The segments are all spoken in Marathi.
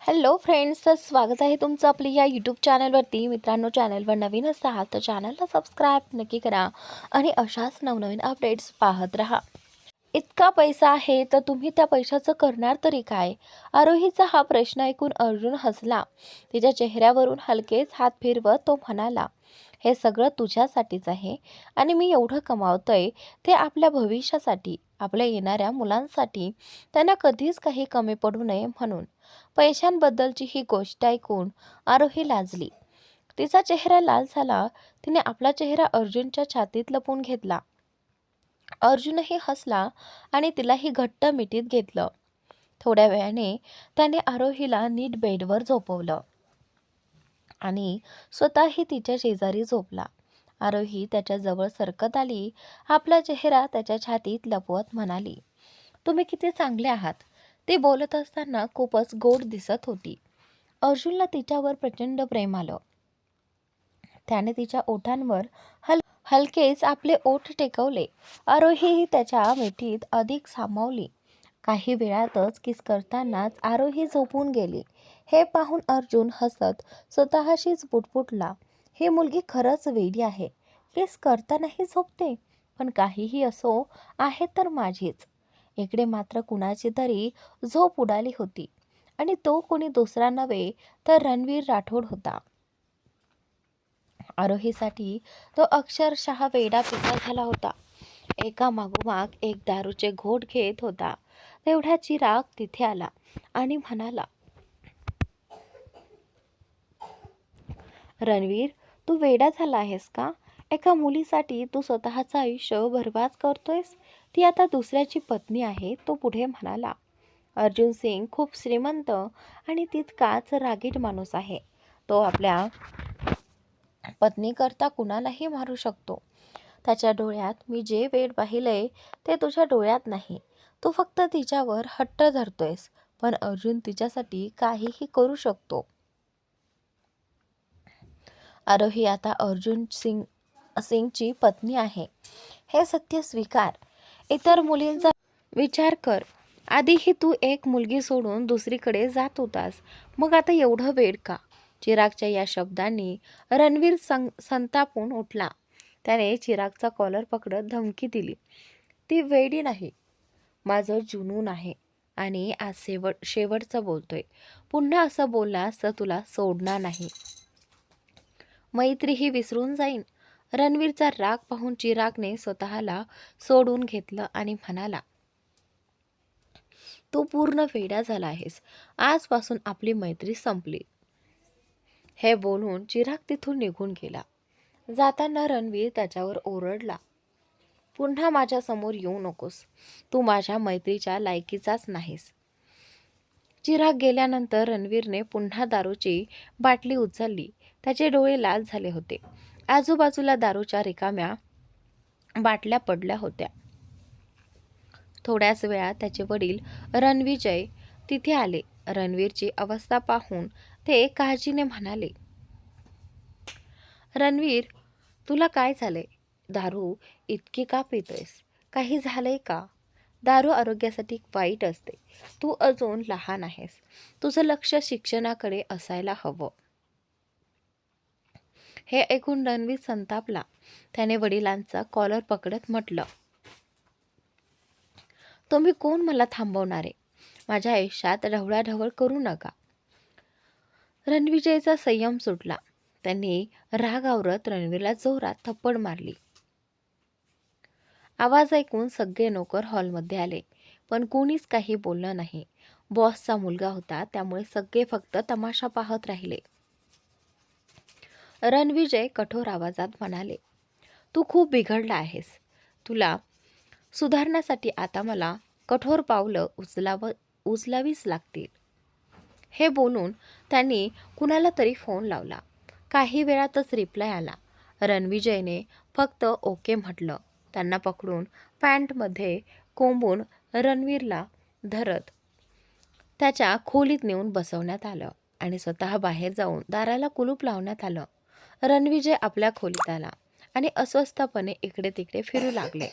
हॅलो फ्रेंड्स, तर स्वागत आहे तुमचं आपल्या या यूट्यूब चॅनलवरती. मित्रांनो, चॅनलवर नवीन असाल तर चॅनलला सबस्क्राईब नक्की करा आणि अशाच नवनवीन अपडेट्स पाहत राहा. इतका पैसा आहे तर तुम्ही त्या पैशाचं करणार तरी काय? आरोहीचा हा प्रश्न ऐकून अर्जुन हसला. तिच्या चेहऱ्यावरून हलकेच हात फिरवत तो म्हणाला, हे सगळं तुझ्यासाठीच आहे आणि मी एवढं कमावतोय ते आपल्या भविष्यासाठी, आपल्या येणाऱ्या मुलांसाठी, त्यांना कधीच काही कमी पडू नये म्हणून. पैशांबद्दलची ही गोष्ट ऐकून आरोही लाजली. तिचा चेहरा लाल झाला. तिने आपला चेहरा अर्जुनच्या छातीत लपवून घेतला. अर्जुनही हसला आणि तिलाही घट्ट मिठीत घेतलं. थोड्या वेळाने त्याने आरोहीला नीट बेडवर झोपवलं आणि स्वतःही तिच्या शेजारी झोपला. आरोही त्याच्या जवळ सरकत आली. आपला चेहरा त्याच्या छातीत लपवत म्हणाली, तुम्ही किती चांगले आहात. ती बोलत असताना खूपच गोड दिसत होती. अर्जुनला तिच्यावर प्रचंड प्रेम आलं. त्याने तिच्या ओठांवर हलकेच आपले ओठ टेकवले. आरोहीही त्याच्या मिठीत अधिक सामावली. काही वेळातच किस करतानाच आरोही झोपून गेली. हे पाहून अर्जुन हसत स्वतःशीच पुटपुटला, ही मुलगी खरंच वेडी आहे. किस करतानाही झोपते. पण काहीही असो, आहे तर माझीच. इकडे मात्र कुणाची तरी झोप उडाली होती आणि तो कोणी दुसरा नव्हे तर रणवीर राठोड होता. आरोहीसाठी तो अक्षरशः वेडा पिसा झाला होता. एका मागोमाग एक दारूचे घोट घेत होता. तेवढ्या चिराग तिथे आला आणि म्हणाला, रणवीर, तू वेडा झाला आहेस का? एका मुलीसाठी तू स्वतःचं आयुष्य बरबाद करतोयस. ती आता दुसऱ्याची पत्नी आहे. तो पुढे म्हणाला. अर्जुन सिंग खूप श्रीमंत आणि तितकाच रागीट माणूस आहे. तो आपल्या पत्नीकरता कुणालाही मारू शकतो. त्याच्या डोळ्यात मी जे वेड पाहिलंय ते तुझ्या डोळ्यात नाही. तू फक्त तिच्यावर हट्ट धरतोयस, पण अर्जुन तिच्यासाठी काहीही करू शकतो. आरोही आता अर्जुन सिंगची पत्नी आहे, हे सत्य स्वीकार. इतर मुलींचा विचार कर. आधीही तू एक मुलगी सोडून दुसरीकडे जात होतास, मग आता एवढं वेड का? चिरागच्या या शब्दांनी रणवीर संतापून उठला. त्याने चिरागचा कॉलर पकडत धमकी दिली, ती वेडी नाही, माझं जुनून आहे आणि आज शेवटचं बोलतोय. पुन्हा असं बोललास तर तुला सोडणार नाही. मैत्रीही विसरून जाईन. रणवीरचा राग पाहून चिरागने स्वतःला सोडून घेतलं आणि म्हणाला, तू पूर्ण वेडा झाला आहेस. आजपासून आपली मैत्री संपली. हे बोलून चिराग तिथून निघून गेला. जाताना रणवीर त्याच्यावर ओरडला, पुन्हा माझ्या समोर येऊ नकोस. तू माझ्या मैत्रीच्या लायकीचाच नाहीस. चिराग गेल्यानंतर रणवीरने पुन्हा दारूची बाटली उचलली. त्याचे डोळे लाल झाले होते. आजूबाजूला दारूच्या रिकाम्या बाटल्या पडल्या होत्या. थोड्याच वेळात त्याचे वडील रणविजय तिथे आले. रणवीरची अवस्था पाहून ते काळजीने म्हणाले, रणवीर, तुला काय झाले? दारू इतकी का पितोयस? काही झालंय का? दारू आरोग्यासाठी वाईट असते. तू अजून लहान आहेस. तुझं लक्ष शिक्षणाकडे असायला हवं. हे ऐकून रणवीर संतापला. त्याने वडिलांचा कॉलर पकडत म्हटलं, तुम्ही कोण मला थांबवणारे? माझ्या आयुष्यात ढवळाढवळ करू नका. रणविजयचा संयम सुटला. त्यांनी राग आवरत रणवीरला जोरात थप्पड मारली. आवाज ऐकून सगळे नोकर हॉलमध्ये आले, पण कोणीच काही बोललं नाही. बॉसचा मुलगा होता, त्यामुळे सगळे फक्त तमाशा पाहत राहिले. रणविजय कठोर आवाजात म्हणाले, तू खूप बिघडला आहेस. तुला सुधारण्यासाठी आता मला कठोर पावलं उचलावीच लागतील. हे बोलून त्यांनी कुणाला तरी फोन लावला. काही वेळातच रिप्लाय आला. रणविजयने फक्त ओके म्हटलं. त्यांना पकडून पॅन्टमध्ये कोंबून रणवीरला धरत त्याच्या खोलीत नेऊन बसवण्यात आलं आणि स्वतः बाहेर जाऊन दाराला कुलूप लावण्यात आलं. रणविजय आपल्या खोलीत आला आणि अस्वस्थपणे इकडे तिकडे फिरू लागले.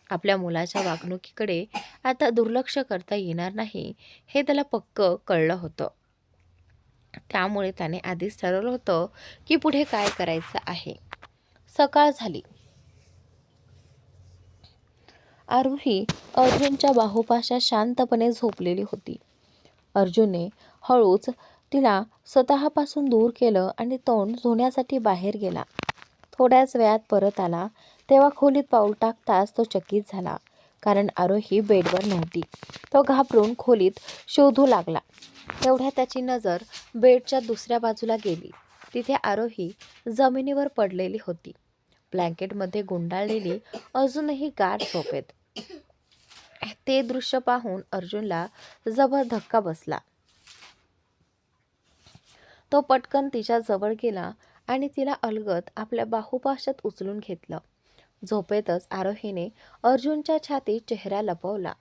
आपल्या मुलाच्या वागणुकीकडे आता दुर्लक्ष करता येणार नाही, हे त्याला पक्क कळलं होतं. त्यामुळे त्याने आधीच ठरवलं होतं की पुढे काय करायचं आहे. सकाळ झाली. आरोही अर्जुनच्या बाहुपाशात शांतपणे झोपलेली होती. अर्जुनने हळूच तिला स्वतःपासून दूर केलं आणि तोंड धुण्यासाठी बाहेर गेला. थोड्याच वेळात परत आला तेव्हा खोलीत पाऊल टाकताच तो चकित झाला, कारण आरोही बेडवर नव्हती. तो घाबरून खोलीत शोधू लागला. तेवढ्यात त्याची नजर बेडच्या दुसऱ्या बाजूला गेली. तिथे आरोही जमिनीवर पडलेली होती, ब्लँकेटमध्ये गुंडाळलेली, अजूनही गाढ झोपेत. ते दृश्य पाहून अर्जुनला जबर धक्का बसला. तो पटकन तिच्या जवळ गेला आणि तिला अलगद आपल्या बाहुपाशात उचलून घेतलं. झोपेतच आरोहीने अर्जुनच्या छातीत चेहरा लपवला.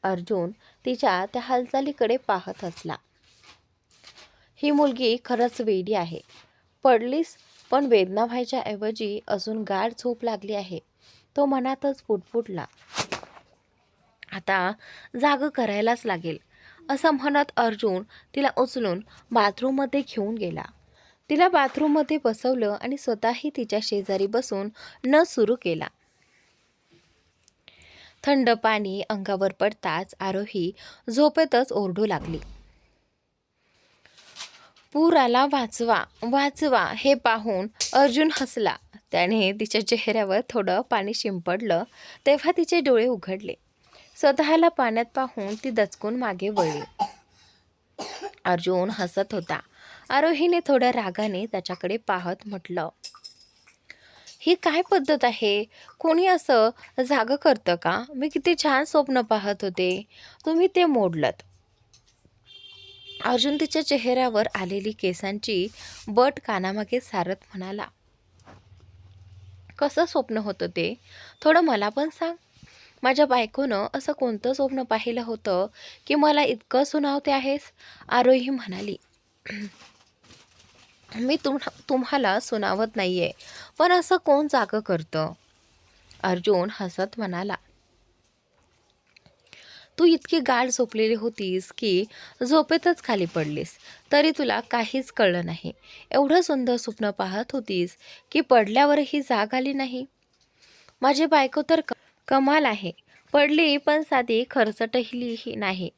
अर्जुन तिच्या त्या हालचालीकडे पाहत हसला. ही मुलगी खरंच वेडी आहे. पडलीस पण वेदना व्हायच्या ऐवजी अजून गाढ झोप लागली आहे. तो मनातच पुटपुटला. आता जाग करायलाच लागेल, असं म्हणत अर्जुन तिला उचलून बाथरूममध्ये घेऊन गेला. तिला बाथरूममध्ये बसवलं आणि स्वतःही तिच्या शेजारी बसून न सुरू केला. थंड पाणी अंगावर पडताच आरोही झोपेतच ओरडू लागली. पूर आला, वाचवा वाचवा. हे पाहून अर्जुन हसला. त्याने तिच्या चेहऱ्यावर थोडं पाणी शिंपडलं तेव्हा तिचे डोळे उघडले. स्वतःला पाण्यात पाहून ती दचकून मागे वळली. अर्जुन हसत होता. आरोहीने थोड्या रागाने त्याच्याकडे पाहत म्हटलं, ही काय पद्धत आहे? कोणी असं जागं करतं का? मी किती छान स्वप्न पाहत होते, तुम्ही ते मोडलत. अर्जुन तिच्या चेहऱ्यावर आलेली केसांची बट कानामागे सारत म्हणाला, कसं स्वप्न होतं ते? थोडं मला पण सांग. माझ्या बायकोनं असं कोणतं स्वप्न पाहिलं होतं की मला इतकं सुनावते आहेस? आरोही म्हणाली, मी तुम्हाला सुनावत नाहीये, पण असं कोण जागं करतं? अर्जुन हसत म्हणाला, तू इतकी गाढ झोपलेली होतीस की झोपेतच खाली पडलीस, तरी तुला काहीच कळलं नाही. एवढं सुंदर स्वप्न पाहत होतीस की पडल्यावरही जाग आली नाही. माझी बायको तर कमाल आहे. पडली पण साधी खरचटही नाही.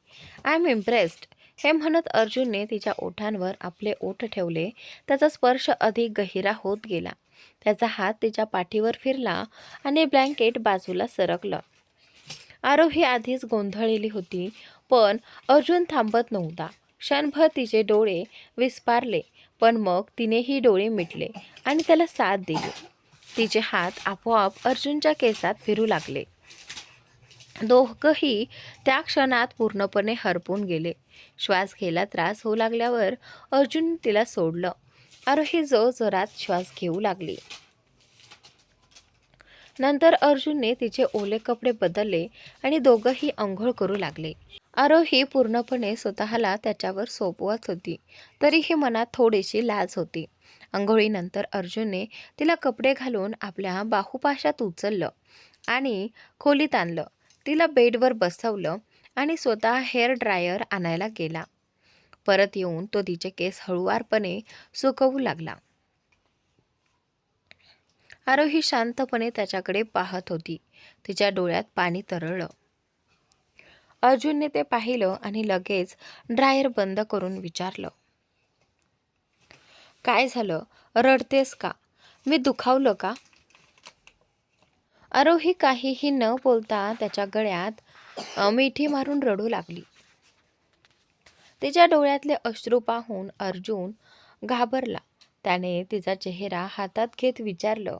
I am impressed. हे म्हणत अर्जुनने तिच्या ओठांवर आपले ओठ ठेवले. त्याचा स्पर्श अधिक गहिरा होत गेला. त्याचा हात तिच्या पाठीवर फिरला आणि ब्लँकेट बाजूला सरकलं. आरोही आधीच गोंधळलेली होती, पण अर्जुन थांबत नव्हता. क्षणभर तिचे डोळे विस्पारले, पण मग तिनेही डोळे मिटले आणि त्याला साथ दिली. तिचे हात आपोआप अर्जुनच्या केसात फिरू लागले. दोघंही त्या क्षणात पूर्णपणे हरपून गेले. श्वास घ्यायला त्रास होऊ लागल्यावर अर्जुन तिला सोडलं. आरोही जोरात श्वास घेऊ लागली. नंतर अर्जुनने तिचे ओले कपडे बदलले आणि दोघंही अंघोळ करू लागले. आरोही पूर्णपणे स्वतःला त्याच्यावर सोपवत होती, तरीही मनात थोडीशी लाज होती. अंघोळीनंतर अर्जुनने तिला कपडे घालून आपल्या बाहुपाशात उचललं आणि खोलीत आणलं. तिला बेडवर बसवलं आणि स्वतः हेअर ड्रायर आणायला गेला. परत येऊन तो तिचे केस हळुवारपणे सुकवू लागला. आरोही शांतपणे त्याच्याकडे पाहत होती. तिच्या डोळ्यात पाणी तरळलं. अर्जुनने ते पाहिलं आणि लगेच ड्रायर बंद करून विचारलं, काय झालं? रडतेस का? मी दुखावलं का? आरोही काहीही न बोलता त्याच्या गळ्यात मिठी मारून रडू लागली. तिच्या डोळ्यातले अश्रू पाहून अर्जुन घाबरला. त्याने तिचा चेहरा हातात घेत विचारलं,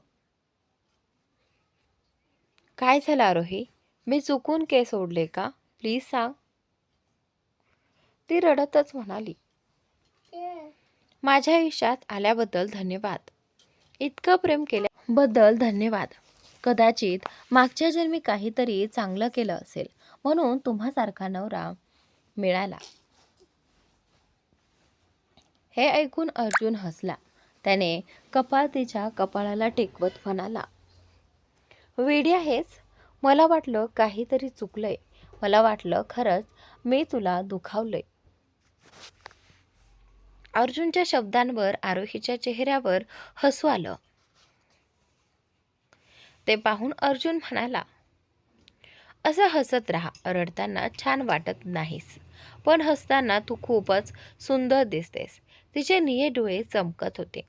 काय झालं आरोही? मी चुकून केस ओढले का? प्लीज सांग. ती रडतच म्हणाली, माझ्या आयुष्यात आल्याबद्दल धन्यवाद. इतकं प्रेम केल्याबद्दल धन्यवाद. कदाचित मागच्या जन्मी काहीतरी चांगलं केलं असेल, म्हणून तुम्हासारखा नवरा मिळाला. हे ऐकून अर्जुन हसला. त्याने कपाळ तिच्या कपाळाला टेकवत म्हणाला, वेडी आहेस? मला वाटलं काहीतरी चुकलंय. मला वाटलं खरंच मी तुला दुखावलंय. अर्जुनच्या शब्दांवर आरोहीच्या चेहऱ्यावर हसू आलं. ते पाहून अर्जुन म्हणाला, असं हसत राहा. रडताना छान वाटत नाहीस, पण हसताना तू खूपच सुंदर दिसतेस. तिचे निळे डोळे चमकत होते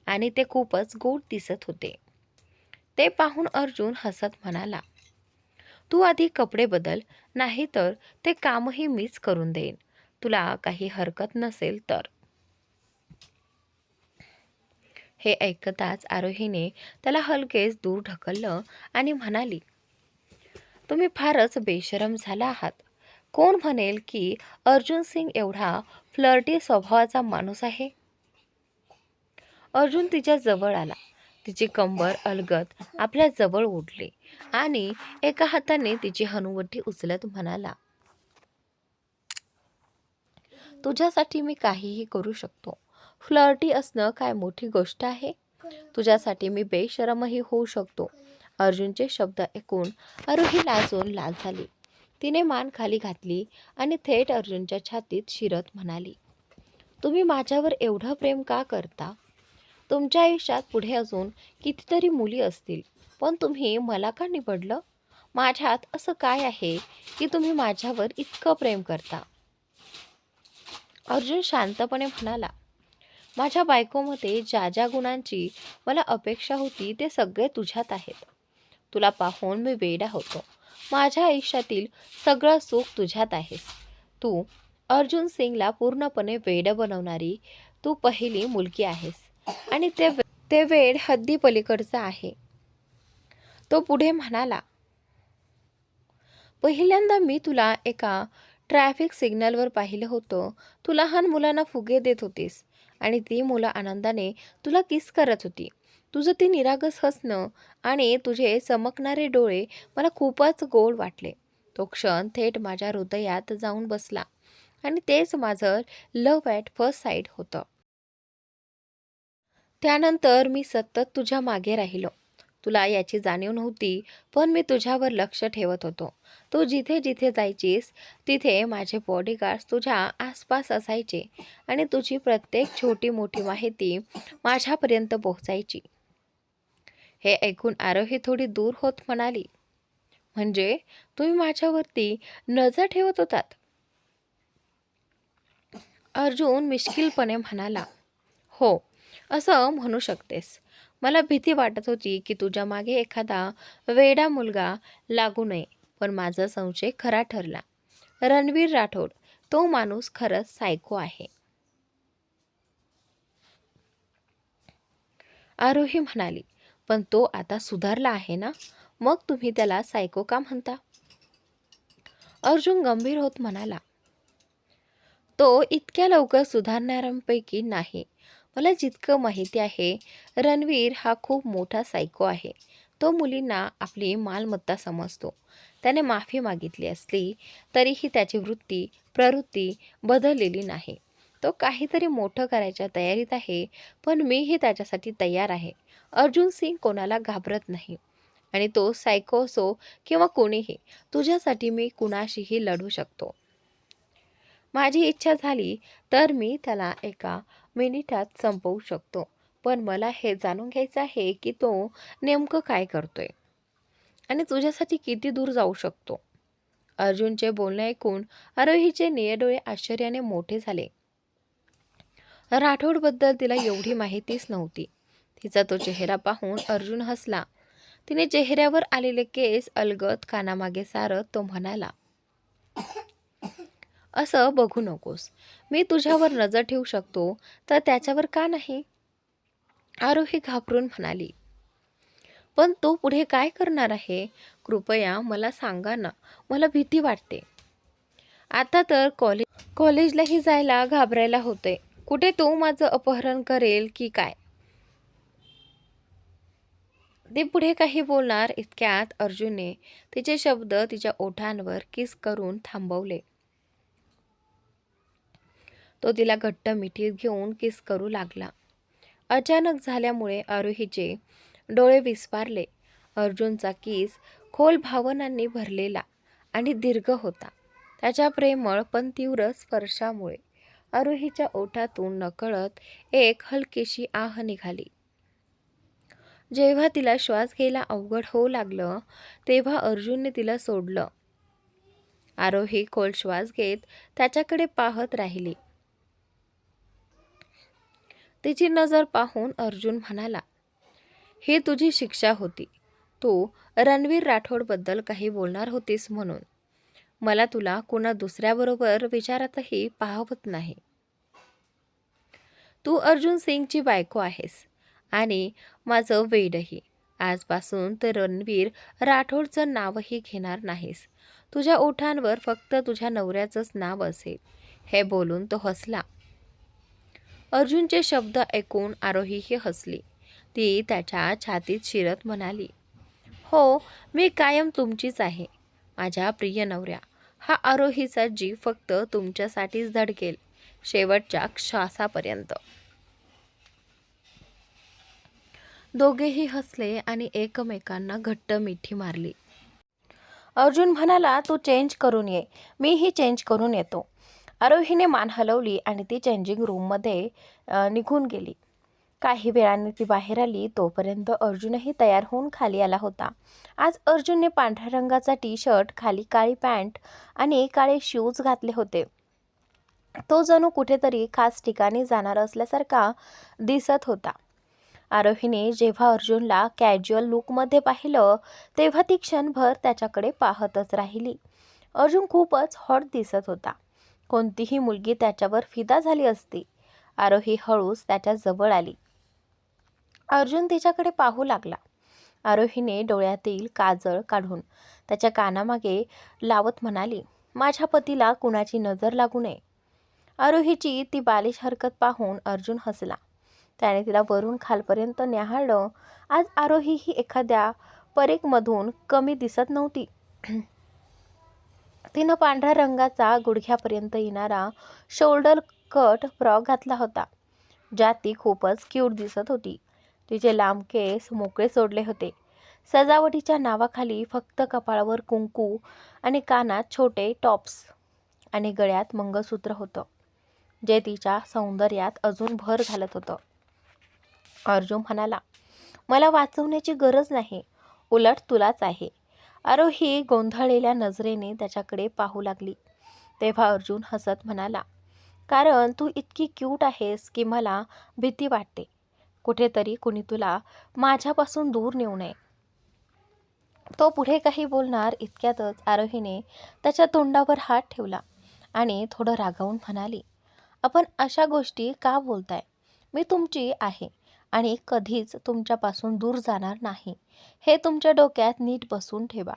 आणि ते खूपच गोड दिसत होते. ते पाहून अर्जुन हसत म्हणाला, तू आधी कपडे बदल, नाही तर ते कामही मीच करून देईन. तुला काही हरकत नसेल तर. हे ऐकताच आरोहीने त्याला हलकेच दूर ढकललं आणि म्हणाली, तुम्ही फारच बेशरम झाला आहात. कोण म्हणेल की अर्जुन सिंग एवढा फ्लर्टी स्वभावाचा माणूस आहे. अर्जुन तिच्या जवळ आला. तिची कंबर अलगद आपल्या जवळ ओढली आणि एका हाताने तिची हनुवटी उचलत म्हणाला, तुझ्यासाठी मी काहीही करू शकतो. फ्लर्टी असणं काय मोठी गोष्ट आहे. तुझ्यासाठी मी बेशरमही होऊ शकतो. अर्जुनचे शब्द ऐकून आरोही लाजून लाल झाली. तिने मान खाली घातली आणि थेट अर्जुनच्या छातीत शिरत म्हणाली, तुम्ही माझ्यावर एवढं प्रेम का करता? तुमच्या आयुष्यात पुढे अजून कितीतरी मुली असतील, पण तुम्ही मला का निवडलं? माझ्यात असं काय आहे की तुम्ही माझ्यावर इतकं प्रेम करता? अर्जुन शांतपणे म्हणाला, माझ्या बायकोमध्ये ज्या ज्या गुणांची मला अपेक्षा होती ते सगळे तुझ्यात आहेत. तुला पाहून मी वेडा होतो. माझ्या आयुष्यातील सगळं सुख तुझ्यात आहेस. तू अर्जुन सिंगला पूर्णपणे वेड बनवणारी तू पहिली मुलगी आहेस आणि ते वेड हद्दी पलीकडचं आहे. तो पुढे म्हणाला, पहिल्यांदा मी तुला एका ट्रॅफिक सिग्नलवर पाहिलं होतं. तू लहान मुलांना फुगे देत होतीस आणि ती मुलं आनंदाने तुला किस करत होती. तुझं ती निरागस हसणं आणि तुझे चमकणारे डोळे मला खूपच गोड वाटले. तो क्षण थेट माझ्या हृदयात जाऊन बसला आणि तेच माझं लव्ह ॲट फर्स्ट साईट होतं. त्यानंतर मी सतत तुझ्या मागे राहिलो. तुला याची जाणीव नव्हती, पण मी तुझ्यावर लक्ष ठेवत होतो. तू जिथे जिथे जायचीस तिथे माझे बॉडीगार्ड्स तुझ्या आसपास असायचे आणि तुझी प्रत्येक छोटी मोठी माहिती माझ्यापर्यंत पोहोचायची. हे ऐकून आरोही थोडी दूर होत म्हणाली, म्हणजे तुम्ही माझ्यावरती नजर ठेवत होतात? अर्जुन मिश्किलपणे म्हणाला, हो, असं म्हणू शकतेस. मला भीती वाटत होती की तुझ्या मागे एखादा वेडा मुलगा लागू नये, पण माझा संशय खरा ठरला. रणवीर राठोड, तो माणूस खरंच सायको आहे. आरोही म्हणाली, पण तो आता सुधारला आहे ना, मग तुम्ही त्याला सायको का म्हणता? अर्जुन गंभीर होत म्हणाला, तो इतक्या लवकर सुधारणाऱ्यांपैकी नाही. मला जितकं माहिती आहे, रणवीर हा खूप मोठा सायको आहे. तो मुलींना आपली मालमत्ता समजतो. त्याने माफी मागितली असली तरीही त्याची प्रवृत्ती बदललेली नाही. तो काहीतरी मोठं करायच्या तयारीत आहे, पण मीही त्याच्यासाठी तयार आहे. अर्जुन सिंग कोणाला घाबरत नाही आणि तो सायको असो किंवा कोणीही, तुझ्यासाठी मी कुणाशीही लढू शकतो. माझी इच्छा झाली तर मी त्याला एका मिनिटात संपवू शकतो. पण मला हे जाणून घ्यायचं आहे की तो नेमकं काय करतोय आणि तुझ्यासाठी किती दूर जाऊ शकतो. अर्जुनचे बोलणे ऐकून आरोहीचे निळे डोळे आश्चर्याने मोठे झाले. राठोडबद्दल तिला एवढी माहितीच नव्हती. तिचा तो चेहरा पाहून अर्जुन हसला. तिने चेहऱ्यावर आलेले केस अलगद कानामागे सारत तो म्हणाला, असं बघू नकोस. मी तुझ्यावर नजर ठेवू शकतो तर त्याच्यावर का नाही? आरोही घाबरून म्हणाली, पण तो पुढे काय करणार आहे? कृपया मला सांगा ना, मला भीती वाटते. आता तर कॉलेजलाही जायला घाबरायला होते. कुठे तो माझं अपहरण करेल की काय? ते पुढे काही बोलणार इतक्यात अर्जुनने तिचे शब्द तिच्या ओठांवर किस करून थांबवले. तो तिला घट्ट मिठीत घेऊन किस करू लागला. अचानक झाल्यामुळे आरोहीचे डोळे विस्फारले. अर्जुनचा किस खोल भावनांनी भरलेला आणि दीर्घ होता. त्याच्या प्रेमळ पण तीव्र स्पर्शामुळे आरोहीच्या ओठातून नकळत एक हलकीशी आह निघाली. जेव्हा तिला श्वास घ्यायला अवघड होऊ लागलं तेव्हा अर्जुनने तिला सोडलं. आरोही खोल श्वास घेत त्याच्याकडे पाहत राहिली. तिची नजर पाहून अर्जुन म्हणाला, ही तुझी शिक्षा होती. तू रणवीर राठोडबद्दल काही बोलणार होतीस म्हणून. मला तुला कुणा दुसऱ्याबरोबर विचारातही पाहवत नाही. तू अर्जुन सिंगची बायको आहेस आणि माझं वेडही. आजपासून तर रणवीर राठोडचं नावही घेणार नाहीस. तुझ्या ओठांवर फक्त तुझ्या नवऱ्याचंच नाव असेल. हे बोलून तो हसला. अर्जुनचे शब्द ऐकून आरोहीही हसली. ती त्याच्या छातीत शिरत म्हणाली, हो, मी कायम तुमचीच आहे. माझ्या प्रिय नवऱ्या, हा आरोहीचा जीव फक्त तुमच्यासाठीच धडकेल, शेवटच्या श्वासापर्यंत. दोघेही हसले आणि एकमेकांना घट्ट मिठी मारली. अर्जुन म्हणाला, तू चेंज करून ये, मीही चेंज करून येतो. आरोहीने मान हलवली आणि ती चेंजिंग रूममध्ये निघून गेली. काही वेळाने ती बाहेर आली तोपर्यंत अर्जुनही तयार होऊन खाली आला होता. आज अर्जुनने पांढऱ्या रंगाचा टी शर्ट, खाली काळी पॅन्ट आणि काळे शूज घातले होते. तो जणू कुठेतरी खास ठिकाणी जाणार असल्यासारखा दिसत होता. आरोहीने जेव्हा अर्जुनला कॅज्युअल लुकमध्ये पाहिलं तेव्हा ती क्षणभर त्याच्याकडे पाहतच राहिली. अर्जुन खूपच हॉट दिसत होता. कोणतीही मुलगी त्याच्यावर फिदा झाली असती. आरोही हळूच त्याच्या जवळ आली. अर्जुन तिच्याकडे पाहू लागला. आरोहीने डोळ्यातील काजळ काढून त्याच्या कानामागे लावत म्हणाली, माझ्या पतीला कुणाची नजर लागू नये. आरोहीची ती बालिश हरकत पाहून अर्जुन हसला. त्याने तिला वरून खालपर्यंत न्याहाळलं. आज आरोही ही एखाद्या परीकमधून कमी दिसत नव्हती. तिनं पांढऱ्या रंगाचा गुडघ्यापर्यंत येणारा शोल्डर कट फ्रॉक घातला होता, ज्यात ती खूपच क्यूट दिसत होती. तिचे लांब केस मोकळे सोडले होते. सजावटीच्या नावाखाली फक्त कपाळावर कुंकू आणि कानात छोटे टॉप्स आणि गळ्यात मंगळसूत्र होतं, जे तिच्या सौंदर्यात अजून भर घालत होतं. अर्जुन म्हणाला, मला वाचवण्याची गरज नाही, उलट तुलाच आहे. आरोही गोंधळलेल्या नजरेने त्याच्याकडे पाहू लागली. तेव्हा अर्जुन हसत म्हणाला, कारण तू इतकी क्यूट आहेस की मला भीती वाटते. कुठेतरी कुणी तुला माझ्यापासून दूर नेऊ नये. तो पुढे काही बोलणार इतक्यातच आरोहीने त्याच्या तोंडावर हात ठेवला आणि थोडं रागावून म्हणाली, आपण अशा गोष्टी का बोलताय? मी तुमची आहे आणि कधीच तुमच्यापासून दूर जाणार नाही. हे तुमच्या डोक्यात नीट बसून ठेवा.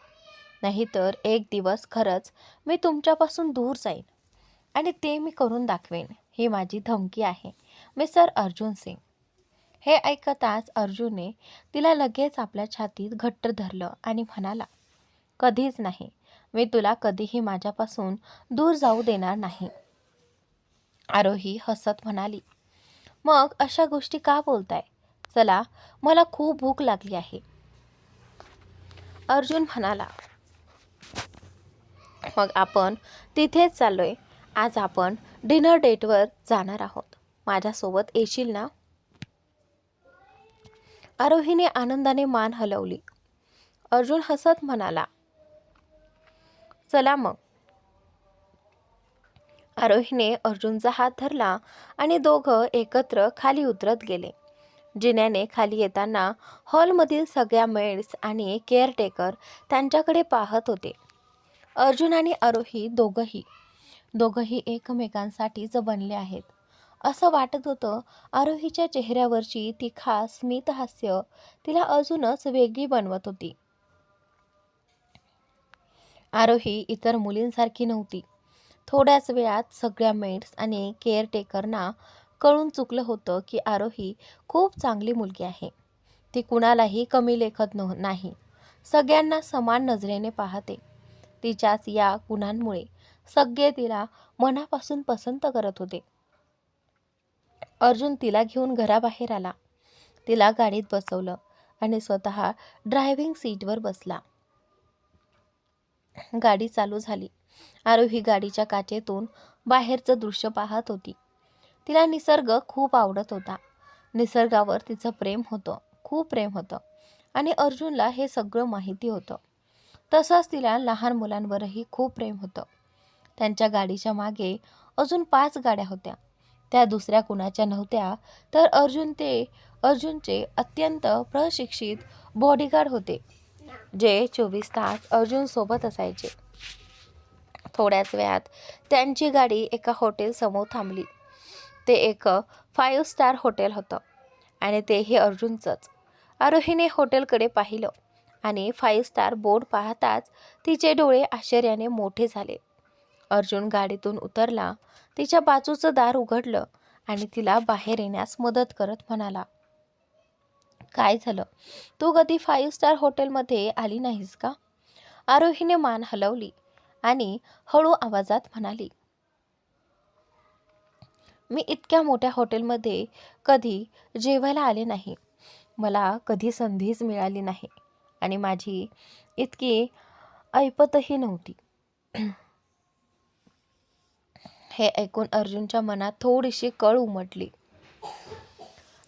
नाहीतर एक दिवस खरंच मी तुमच्यापासून दूर जाईन आणि ते मी करून दाखवेन. ही माझी धमकी आहे, मिस्टर अर्जुन सिंग. हे ऐकताच अर्जुनने तिला लगेच आपल्या छातीत घट्ट धरलं आणि म्हणाला, कधीच नाही. मी तुला कधीही माझ्यापासून दूर जाऊ देणार नाही. आरोही हसत म्हणाली, मग अशा गोष्टी का बोलताय? चला, मला खूप भूक लागली आहे. अर्जुन म्हणाला, मग आपण तिथेच चाललोय. आज आपण डिनर डेटवर जाणार आहोत. माझ्यासोबत येशील ना? आरोहीने आनंदाने मान हलवली. अर्जुन हसत म्हणाला, चला मग. आरोहीने अर्जुनचा हात धरला आणि दोघं एकत्र खाली उतरत गेले. जिन्याने खाली येताना हॉलमधील सगळ्या मेड्स आणि केअरटेकर त्यांच्याकडे पाहत होते. अर्जुन आणि आरोही दोघंही एकमेकांसाठीच बनले आहेत असं वाटत होतं. आरोहीच्या चेहऱ्यावरची ती खास स्मित हास्य तिला अजूनच वेगळी बनवत होती. आरोही इतर मुलींसारखी नव्हती. थोड्याच वेळात सगळ्या मेड्स आणि केअरटेकरना कळून चुकलं होतं की आरोही खूप चांगली मुलगी आहे. ती कुणालाही कमी लेखत नाही, सगळ्यांना समान नजरेने पाहते. तिच्याच या गुणांमुळे सगळे तिला मनापासून पसंत करत होते. अर्जुन तिला घेऊन घराबाहेर आला. तिला गाडीत बसवलं आणि स्वतः ड्रायव्हिंग सीटवर बसला. गाडी चालू झाली. आरोही गाडीच्या काचेतून बाहेरचं दृश्य पाहत होती. तिला निसर्ग खूप आवडत होता. निसर्गावर तिचं प्रेम होतं, खूप प्रेम होतं आणि अर्जुनला हे सगळं माहिती होतं. तसंच तिला लहान मुलांवरही खूप प्रेम होतं. त्यांच्या गाडीच्या मागे अजून 5 गाड्या होत्या. त्या दुसऱ्या कुणाच्या नव्हत्या, तर अर्जुनचे अत्यंत प्रशिक्षित बॉडीगार्ड होते, जे 24 तास अर्जुनसोबत असायचे. थोड्याच वेळात त्यांची गाडी एका हॉटेलसमोर थांबली. ते एक 5 स्टार हॉटेल होतं आणि तेही अर्जुनचंच. आरोहीने हॉटेलकडे पाहिलं आणि 5 स्टार बोर्ड पाहताच तिचे डोळे आश्चर्याने मोठे झाले. अर्जुन गाडीतून उतरला, तिच्या बाजूचं दार उघडलं आणि तिला बाहेर येण्यास मदत करत म्हणाला, "काय झालं? तू कधी 5 स्टार हॉटेलमध्ये आली नाहीस का?" आरोहीने मान हलवली आणि हळू आवाजात म्हणाली, "मी इतक्या मोठ्या हॉटेलमध्ये कधी जेवायला आले नाही. मला कधी संधीच मिळाली नाही आणि माझी इतकी ऐपतही नव्हती." हे ऐकून अर्जुनच्या मनात थोडीशी कळ उमटली.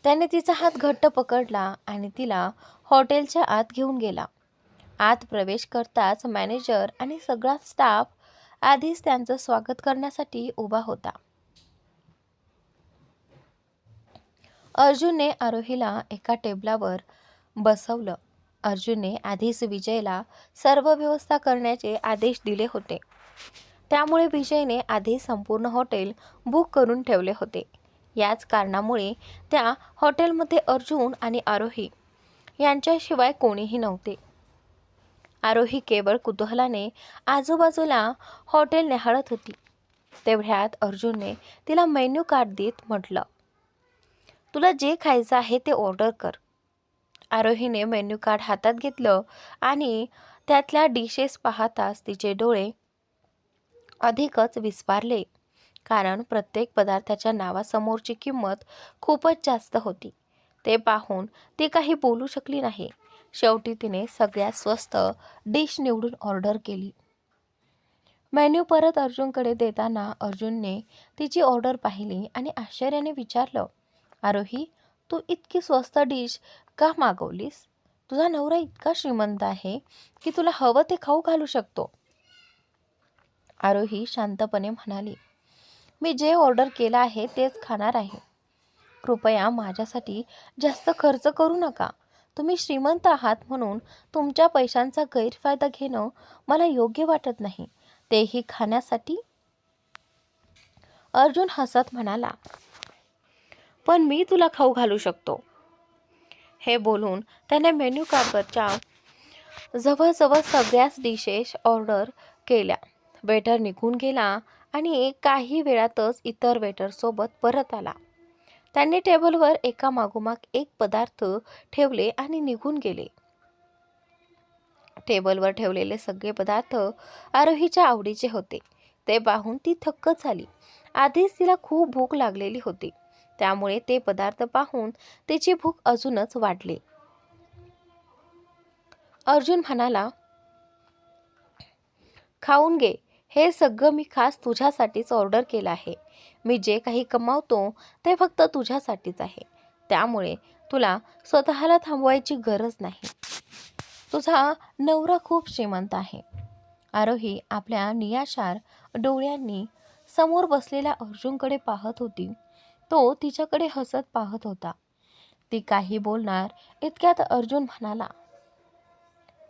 त्याने तिचा हात घट्ट पकडला आणि तिला हॉटेलच्या आत घेऊन गेला. आत प्रवेश करताच मॅनेजर आणि सगळा स्टाफ आधीच त्यांचं स्वागत करण्यासाठी उभा होता. अर्जुनने आरोहीला एका टेबलावर बसवलं. अर्जुनने आधीच विजयला सर्व व्यवस्था करण्याचे आदेश दिले होते. त्यामुळे विजयने आधीच संपूर्ण हॉटेल बुक करून ठेवले होते. याच कारणामुळे त्या हॉटेलमध्ये अर्जुन आणि आरोही यांच्याशिवाय कोणीही नव्हते. आरोही केवळ कुतूहलाने आजूबाजूला हॉटेल निहाळत होती. तेवढ्यात अर्जुनने तिला मेन्यू कार्ड देत म्हटलं, "तुला जे खायचं आहे ते ऑर्डर कर." आरोहीने मेन्यू कार्ड हातात घेतलं आणि त्यातल्या डिशेस पाहताच तिचे डोळे अधिकच विस्फारले, कारण प्रत्येक पदार्थाच्या नावासमोरची किंमत खूपच जास्त होती. ते पाहून ती काही बोलू शकली नाही. शेवटी तिने सगळ्यात स्वस्त डिश निवडून ऑर्डर केली. मेन्यू परत अर्जुनकडे देताना अर्जुनने तिची ऑर्डर पाहिली आणि आश्चर्याने विचारलं, "आरोही, तू इतकी स्वस्त डिश का मागवलीस? तुझा नवरा इतका श्रीमंत आहे की तुला हवं ते खाऊ घालू शकतो." आरोही शांतपणे म्हणाली, "मी जे ऑर्डर केलं आहे तेच खाणार आहे. कृपया माझ्यासाठी जास्त खर्च करू नका. तुम्ही श्रीमंत आहात म्हणून तुमच्या पैशांचा गैरफायदा घेणं मला योग्य वाटत नाही, तेही खाण्यासाठी." अर्जुन हसत म्हणाला, "पण मी तुला खाऊ घालू शकतो." हे बोलून त्याने मेन्यू कार्डवरच्या जवळजवळ सगळ्याच डिशेस ऑर्डर केल्या. वेटर निघून गेला आणि काही वेळातच इतर वेटरसोबत परत आला. त्यांनी टेबलवर एका मागोमाग एक पदार्थ ठेवले आणि निघून गेले. टेबलवर ठेवलेले सगळे पदार्थ आरोहीच्या आवडीचे होते. ते पाहून ती थक्क झाली. आधीच तिला खूप भूक लागलेली होती, त्यामुळे ते पदार्थ पाहून तिची भूक अजूनच वाढली. अर्जुन म्हणाला, "खाऊन घे. हे सगळं मी खास तुझ्यासाठीच ऑर्डर केलं आहे. मी जे काही कमावतो ते फक्त तुझ्यासाठीच आहे. त्यामुळे तुला स्वतःला थांबवायची गरज नाही. तुझा नवरा खूप श्रीमंत आहे." आरोही आपल्या निराशार डोळ्यांनी समोर बसलेल्या अर्जुनकडे पाहत होती. तो तिच्याकडे हसत पाहत होता. ती काही बोलणार इतक्यात अर्जुन म्हणाला,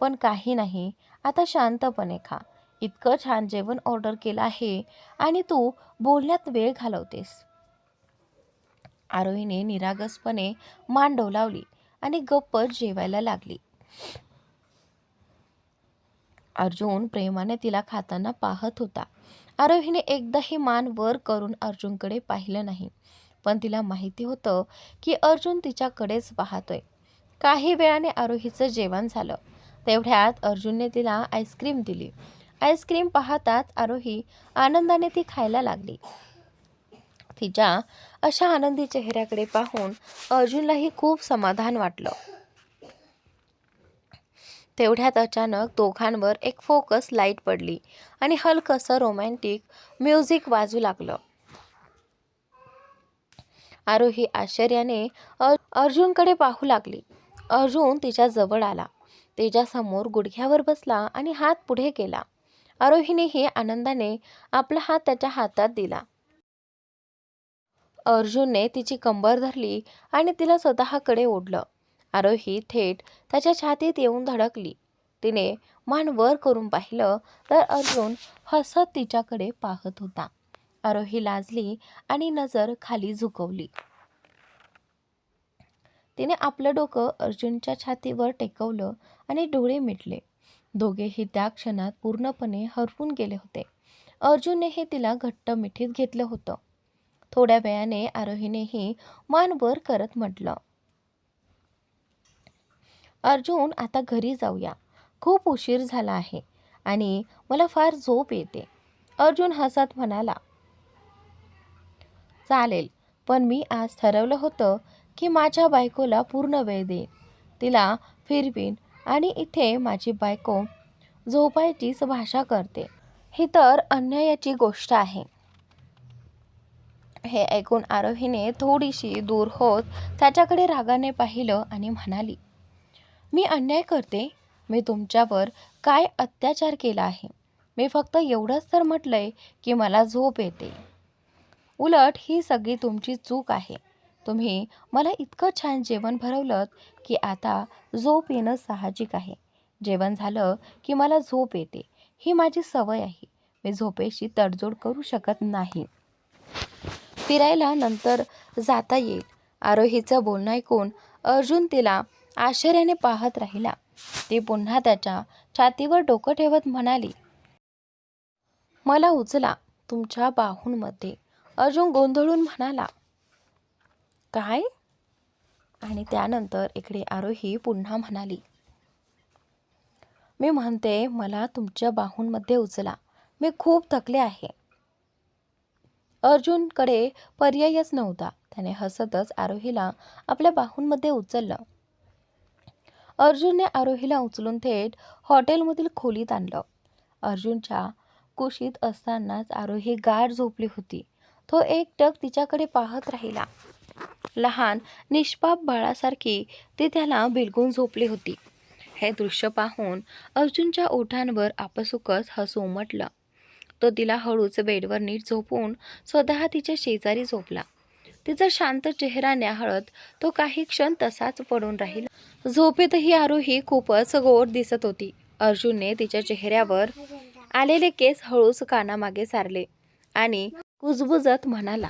"पण काही नाही, आता शांतपणे खा. इतकं छान जेवण ऑर्डर केलं आहे आणि तू बोलण्यात वेळ घालवतेस." आरोहीने निरागसपणे मान डोलावली आणि गप्प जेवायला लागली. अर्जुन प्रेमाने तिला खाताना पाहत होता. आरोहीने एकदाही मान वर करून अर्जुनकडे पाहिलं नाही, पण तिला माहिती होतं की अर्जुन तिच्याकडेच पाहतोय. काही वेळाने आरोहीचं जेवण झालं. तेवढ्यात अर्जुनने तिला आईस्क्रीम दिली. आईस्क्रीम पाहताच आरोही आनंदाने ती खायला लागली. तिच्या अशा आनंदी चेहऱ्याकडे पाहून अर्जुनलाही खूप समाधान वाटलं. तेवढ्यात अचानक दोघांवर एक फोकस लाईट पडली आणि हलकंसं रोमॅन्टिक म्युझिक वाजू लागलं. आरोही आश्चर्याने अर्जुनकडे पाहू लागली. अर्जुन तिच्या जवळ आला, तिच्यासमोर गुडघ्यावर बसला आणि हात पुढे केला. आरोहीनेही आनंदाने आपला हात त्याच्या हातात दिला. अर्जुनने तिची कंबर धरली आणि तिला स्वतःकडे ओढलं. आरोही थेट त्याच्या छातीत येऊन धडकली. तिने मान वर करून पाहिलं तर अर्जुन हसत तिच्याकडे पाहत होता. आरोही लाजली आणि नजर खाली झुकवली. तिने आपलं डोकं अर्जुनच्या छातीवर टेकवलं आणि डोळे मिटले. दोघेही त्या क्षणात पूर्णपणे हरवून गेले होते. अर्जुननेही तिला घट्ट मिठीत घेतलं होतं. थोड्या वेळाने आरोहीनेही मान वर करत म्हटलं, अर्जुन, आता घरी जाऊया. खूप उशीर झाला आहे आणि मला फार झोप येते. अर्जुन हसत म्हणाला, चालेल, पण मी आज ठरवलं होतं की माझ्या बायकोला पूर्ण वेळ देईन, तिला फिरवीन आणि इथे माझी बायको झोपायचीच भाषा करते. ही तर अन्यायाची गोष्ट आहे. हे ऐकून आरोहीने थोडीशी दूर होत त्याच्याकडे रागाने पाहिलं आणि म्हणाली, मी अन्याय करते? मी तुमच्यावर काय अत्याचार केला आहे? मी फक्त एवढंच तर म्हटलंय की मला झोप येते. उलट ही सगळी तुमची चूक आहे. तुम्ही मला इतकं छान जेवण भरवलं की आता झोप येणं साहजिक आहे. जेवण झालं की मला झोप येते. ही माझी सवय आहे. मी झोपेशी तडजोड करू शकत नाही. फिरायला नंतर जाता येईल. आरोहीचं बोलणं ऐकून अर्जुन तिला आश्चर्याने पाहत राहिला. ती पुन्हा त्याच्या छातीवर डोकं ठेवत म्हणाली, मला उचला तुमच्या बाहूंमध्ये. अर्जुन गोंधळून म्हणाला, काय? आणि त्यानंतर इकडे आरोही पुन्हा म्हणाली, मी म्हणते मला तुमच्या बाहूंमध्ये उचला. मी खूप थकले आहे. अर्जुनकडे पर्यायच नव्हता. त्याने हसतच आरोहीला आपल्या बाहूंमध्ये उचललं. अर्जुनने आरोहीला उचलून थेट हॉटेलमधील खोलीत आणलं. अर्जुनच्या कुशीत असतानाच आरोही गाढ झोपली होती. तो एकटक तिच्याकडे पाहत राहिला. लहान निष्पाप बाळासारखी ती त्याला बिलगून झोपली होती. हे दृश्य पाहून अर्जुनच्या ओठांवर आपसुकच हसू उमटलं. तो तिला हळूच बेडवर नीट झोपून स्वतः तिच्या शेजारी झोपला. तिचा शांत चेहरा न्याहाळत तो काही क्षण तसाच पडून राहिला. झोपेतही आरोही खूपच गोड दिसत होती. अर्जुनने तिच्या चेहऱ्यावर आलेले केस हळूच कानामागे सारले आणि कुजबुजत म्हणाला,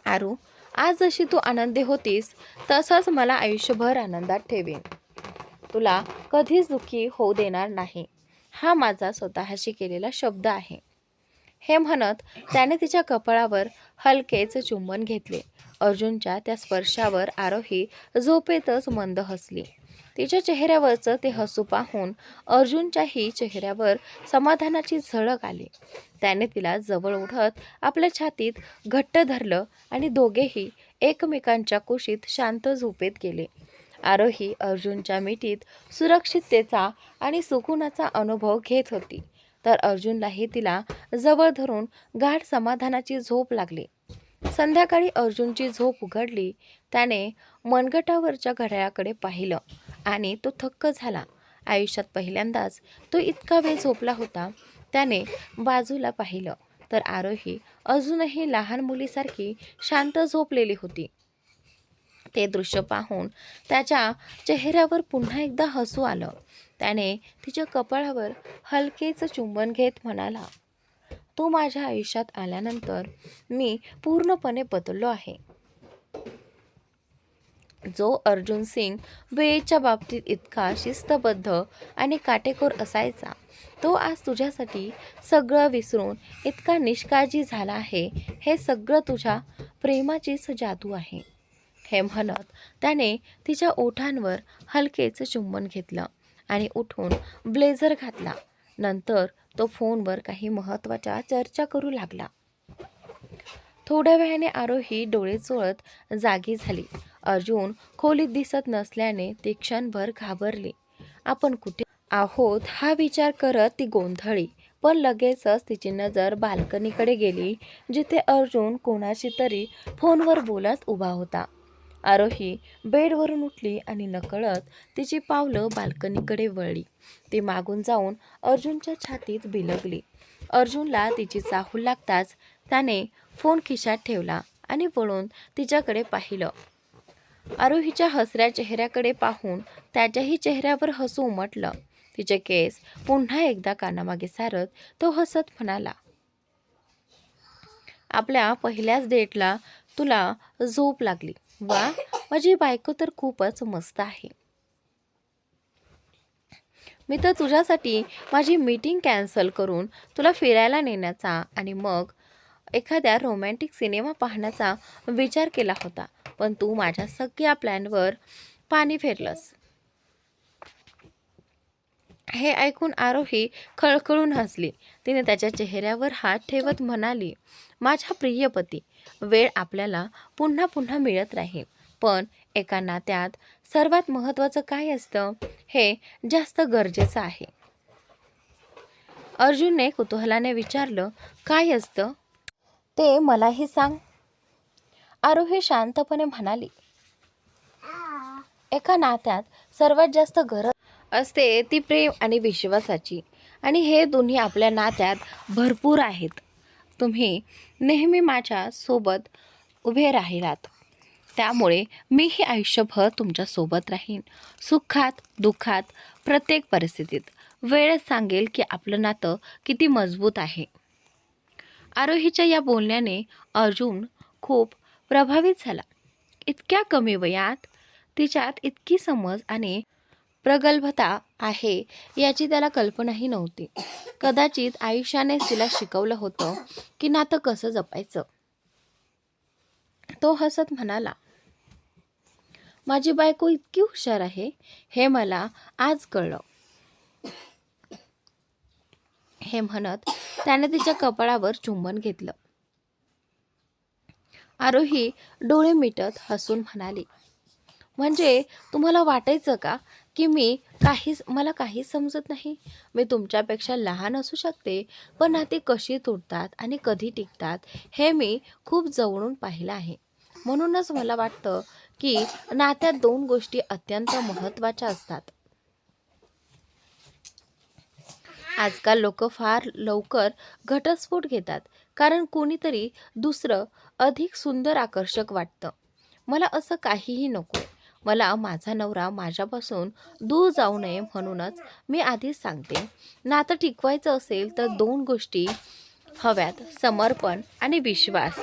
आरू, आज जशी तू आनंदी होतीस तसंच मला आयुष्यभर आनंदात ठेवीन. तुला कधीच दुःखी होऊ देणार नाही. हा माझा स्वतःशी केलेला शब्द आहे. हे म्हणत त्याने तिच्या कपाळावर हलकेच चुंबन घेतले. अर्जुनच्या त्या स्पर्शावर आरोही झोपेतच मंद हसली. तिच्या चेहऱ्यावरचं ते हसू पाहून अर्जुनच्याही चेहऱ्यावर समाधानाची झळक आली. त्याने तिला जवळ ओढत आपल्या छातीत घट्ट धरलं आणि दोघेही एकमेकांच्या कुशीत शांत झोपेत गेले. आरोही अर्जुनच्या मिठीत सुरक्षिततेचा आणि सुकूनाचा अनुभव घेत होती, तर अर्जुनलाही तिला जवळ धरून गाढ समाधानाची झोप लागली. संध्याकाळी अर्जुनची झोप उघडली. त्याने मनगटावरच्या घड्याळाकडे पाहिलं आणि तो थक्क झाला. आयुष्यात पहिल्यांदाच तो इतका वेळ झोपला होता. त्याने बाजूला पाहिलं तर आरोही अजूनही लहान मुलीसारखी शांत झोपलेली होती. ते दृश्य पाहून त्याच्या चेहऱ्यावर पुन्हा एकदा हसू आलं. त्याने तिच्या कपाळावर हलकेच चुंबन घेत म्हणाला, तू माझ्या आयुष्यात आल्यानंतर मी पूर्णपणे बदललो आहे. जो अर्जुन सिंग वेळेच्या बाबतीत इतका शिस्तबद्ध आणि काटेकोर असायचा, तो आज तुझ्यासाठी सगळं विसरून इतका निष्काळजी झाला आहे. हे सगळं तुझ्या प्रेमाचीच जादू आहे. हे म्हणत त्याने तिच्या ओठांवर हलकेच चुंबन घेतलं आणि उठून ब्लेझर घातला. नंतर तो फोनवर काही महत्त्वाच्या चर्चा करू लागला. थोड्या वेळाने आरोही डोळे चोळत जागी झाली. अर्जुन खोलीत दिसत नसल्याने ती क्षणभर घाबरली. आपण कुठे आहोत हा विचार करत ती गोंधळली. पण लगेचच तिची नजर बाल्कनीकडे गेली, जिथे अर्जुन कोणाशी तरी फोनवर बोलत उभा होता. आरोही बेडवरून उठली आणि नकळत तिची पावलं बाल्कनीकडे वळली. ती मागून जाऊन अर्जुनच्या छातीत बिलगली. अर्जुनला तिची चाहूल लागताच त्याने फोन खिशात ठेवला आणि वळून तिच्याकडे पाहिलं. आरोहीच्या हसऱ्या चेहऱ्याकडे पाहून त्याच्याही चेहऱ्यावर हसू उमटलं. तिचे केस पुन्हा एकदा कानामागे सारत तो हसत म्हणाला, आपल्या पहिल्याच डेटला तुला झोप लागली. वा, माझी बायको तर खूपच मस्त आहे. मी तर तुझ्यासाठी माझी मीटिंग कॅन्सल करून तुला फिरायला नेण्याचा आणि मग एखाद्या रोमॅन्टिक सिनेमा पाहण्याचा विचार केला होता, पण तू माझ्या सगळ्या प्लॅनवर पाणी फेरलंस. हे ऐकून आरोही खळखळून हसली. तिने त्याच्या चेहऱ्यावर हात ठेवत म्हणाली, माझ्या प्रियपती, वेळ आपल्याला पुन्हा पुन्हा मिळत राहील, पण एका नात्यात सर्वात महत्त्वाचं काय असतं हे जास्त गरजेचं आहे. अर्जुनने कुतूहलाने विचारलं, काय असतं ते मलाही सांग. आरोही शांतपणे म्हणाली, एका नात्यात सर्वात जास्त गरज असते ती प्रेम आणि विश्वासाची, आणि हे दोन्ही आपल्या नात्यात भरपूर आहेत. तुम्ही नेहमी माझ्या सोबत उभे राहिलात, त्यामुळे मीही आयुष्यभर तुमच्या सोबत राहीन. सुखात दुःखात प्रत्येक परिस्थितीत वेळच सांगेल की आपलं नातं किती मजबूत आहे. आरोहीच्या या बोलण्याने अर्जुन खूप प्रभावित झाला. इतक्या कमी वयात तिच्यात इतकी समज आणि प्रगल्भता आहे याची त्याला कल्पनाही नव्हती. कदाचित आयुष्यानेच तिला शिकवलं होतं की नातं कसं जपायचं. तो हसत म्हणाला, माझी बायको इतकी हुशार आहे हे मला आज कळलं. हे म्हणत त्याने तिच्या कपाळावर चुंबन घेतलं. आरोही डोळे मिटत हसून म्हणाली, म्हणजे तुम्हाला वाटायचं का की मला काहीच समजत नाही. मी तुमच्यापेक्षा लहान असू शकते, पण नाती कशी तुटतात आणि कधी टिकतात हे मी खूप जवळून पाहिलं आहे. म्हणूनच मला वाटतं की नात्यात दोन गोष्टी अत्यंत महत्त्वाच्या असतात. आजकाल लोक फार लवकर घटस्फोट घेतात, कारण कोणीतरी दुसरं अधिक सुंदर आकर्षक वाटतं. मला असं काहीही नको. मला माझा नवरा माझ्यापासून दूर जाऊ नये, म्हणूनच मी आधीच सांगते, नातं टिकवायचं असेल तर दोन गोष्टी हव्यात, समर्पण आणि विश्वास.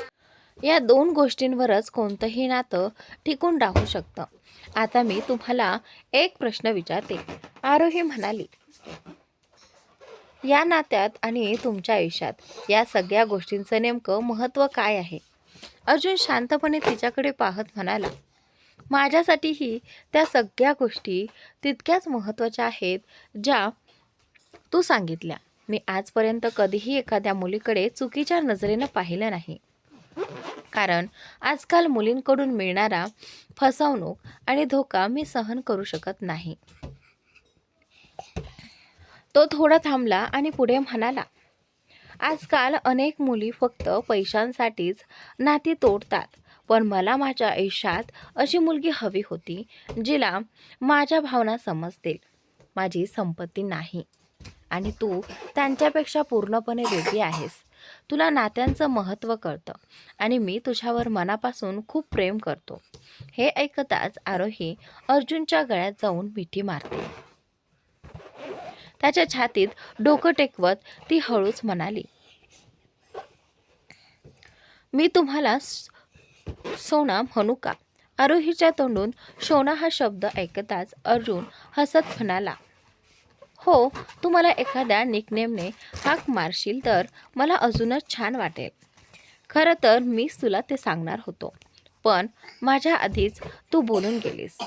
या दोन गोष्टींवरच कोणतंही नातं टिकून राहू शकतं. आता मी तुम्हाला एक प्रश्न विचारते, आरोही म्हणाली. या नात्यात आणि तुमच्या आयुष्यात या सगळ्या गोष्टींचं नेमकं महत्त्व काय आहे? अर्जुन शांतपणे तिच्याकडे पाहत म्हणाला, माझ्यासाठीही त्या सगळ्या गोष्टी तितक्याच महत्त्वाच्या आहेत ज्या तू सांगितल्या. मी आजपर्यंत कधीही एखाद्या मुलीकडे चुकीच्या नजरेनं पाहिलं नाही, कारण आजकाल मुलींकडून मिळणारा फसवणूक आणि धोका मी सहन करू शकत नाही. तो थोडा थांबला आणि पुढे म्हणाला, आजकाल अनेक मुली फक्त पैशांसाठीच नाती तोडतात, पण मला माझ्या आयुष्यात अशी मुलगी हवी होती जिला माझ्या भावना समजतील, माझी संपत्ती नाही. आणि तू त्यांच्यापेक्षा पूर्णपणे वेगळी आहेस. तुला नात्यांचं महत्त्व कळतं आणि मी तुझ्यावर मनापासून खूप प्रेम करतो. हे ऐकताच आरोही अर्जुनच्या गळ्यात जाऊन मिठी मारते. त्याच्या छातीत डोकं टेकवत ती हळूच म्हणाली, मी तुम्हाला सोना म्हणू का? आरोहीच्या तोंडून सोना हा शब्द ऐकताच अर्जुन हसत म्हणाला, हो, तू मला एखाद्या निकनेमने हाक मारशील तर मला अजूनच छान वाटेल. खरं तर मीच तुला ते सांगणार होतो, पण माझ्या आधीच तू बोलून गेलीस.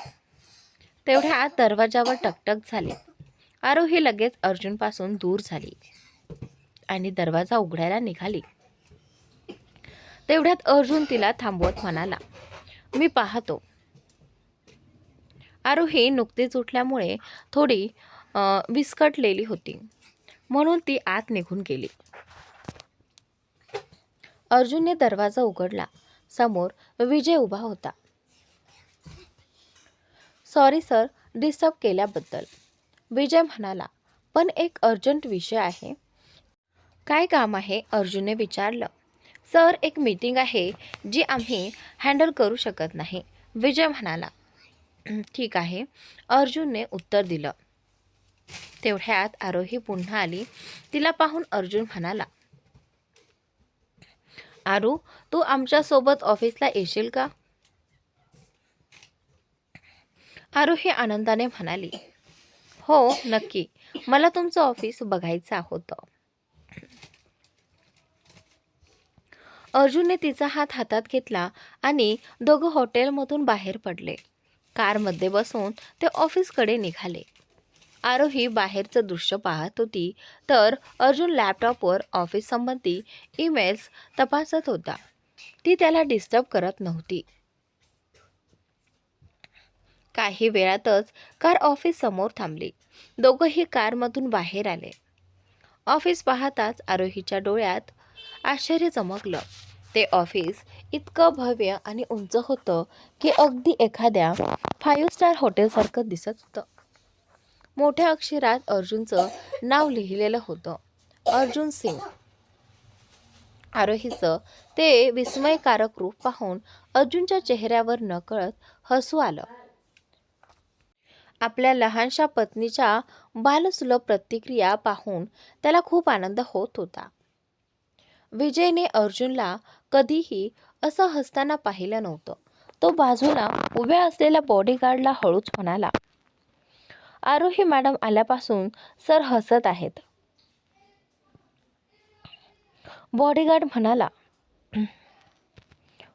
तेवढ्या दरवाजावर टकटक झाली. आरोही लगेच अर्जुनपासून दूर झाली आणि दरवाजा उघडायला निघाली. तेवढ्यात अर्जुन तिला थांबवत म्हणाला, मी पाहतो. आरोही नुकतीच उठल्यामुळे थोडी विस्कटलेली होती. म्हणून ती आत निघून गेली. अर्जुनने दरवाजा उघडला. समोर विजय उभा होता. सॉरी सर, डिस्टर्ब केल्याबद्दल, विजय म्हणाला. पण एक अर्जंट विषय आहे. काय काम आहे? अर्जुनने विचारलं. सर, एक मीटिंग आहे जी आम्ही हँडल करू शकत नाही, विजय म्हणाला. ठीक आहे, अर्जुनने उत्तर दिलं. तेवढ्यात आरोही पुन्हा आली. तिला पाहून अर्जुन म्हणाला, आरू, तू आमच्यासोबत ऑफिसला येशील का? आरोही आनंदाने म्हणाली, हो नक्की, मला तुमचं ऑफिस बघायचं होतं. अर्जुनने तिचा हात हातात घेतला आणि दोघं हॉटेलमधून बाहेर पडले. कारमध्ये बसून ते ऑफिसकडे निघाले. आरोही बाहेरचं दृश्य पाहत होती तर अर्जुन लॅपटॉपवर ऑफिस संबंधी ईमेल्स तपासत होता. ती त्याला डिस्टर्ब करत नव्हती. काही वेळातच कार ऑफिस समोर थांबली. दोघंही कारमधून बाहेर आले. ऑफिस पाहताच आरोहीच्या डोळ्यात आश्चर्य चमकलं. ते ऑफिस इतकं भव्य आणि उंच होतं की अगदी एखाद्या 5 स्टार हॉटेलसारखं दिसत होतं. मोठ्या अक्षरात अर्जुनचं नाव लिहिलेलं होतं, अर्जुन सिंग. आरोहीचं ते विस्मयकारक रूप पाहून अर्जुनच्या चेहऱ्यावर नकळत हसू आलं. आपल्या लहानशा पत्नीच्या बालसुलभ प्रतिक्रिया पाहून त्याला खूप आनंद होत होता. विजयने अर्जुनला कधीही असं हसताना पाहिलं नव्हतं. तो बाजूला उभ्या असलेल्या बॉडीगार्डला हळूच म्हणाला, आरोही मॅडम आल्यापासून सर हसत आहेत. बॉडीगार्ड म्हणाला,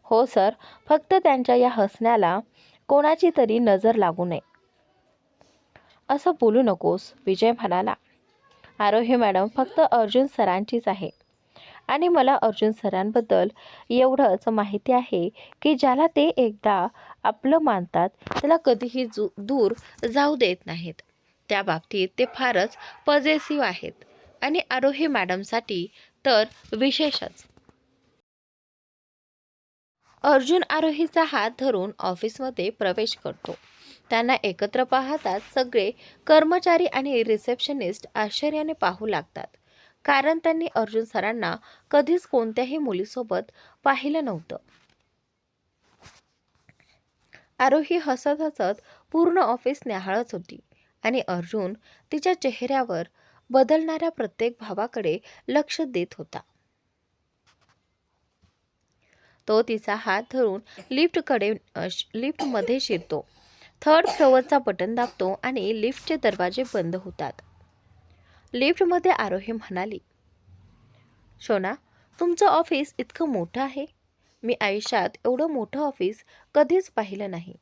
हो सर, फक्त त्यांच्या या हसण्याला कोणाची तरी नजर लागू नये. असं बोलू नकोस, विजय म्हणाला. आरोही मॅडम फक्त अर्जुन सरांचीच आहे आणि मला अर्जुन सरांबद्दल एवढंच माहिती आहे की ज्याला ते एकदा आपलं मानतात त्याला कधीही दूर जाऊ देत नाहीत. त्या बाबतीत ते फारच पॉझिटिव्ह आहेत आणि आरोही मॅडमसाठी तर विशेषच. अर्जुन आरोहीचा हात धरून ऑफिसमध्ये प्रवेश करतो. त्यांना एकत्र पाहतात सगळे कर्मचारी आणि रिसेप्शनिस्ट आश्चर्याने पाहू लागतात, कारण त्यांनी अर्जुन सरांना कधीच कोणत्याही मुलीसोबत पाहिलं नव्हतं. आरोही हसत हसत पूर्ण ऑफिस न्याहाळत होती आणि अर्जुन तिच्या चेहऱ्यावर बदलणाऱ्या प्रत्येक भावाकडे लक्ष देत होता. तो तिचा हात धरून लिफ्टमध्ये शिरतो. 3rd फ्लोअरचा बटन दाबतो आणि लिफ्टचे दरवाजे बंद होतात. लिफ्टमध्ये आरोही म्हणाली, शोना, तुमचं ऑफिस इतकं मोठं आहे. मी आयुष्यात एवढं मोठं ऑफिस कधीच पाहिलं नाही.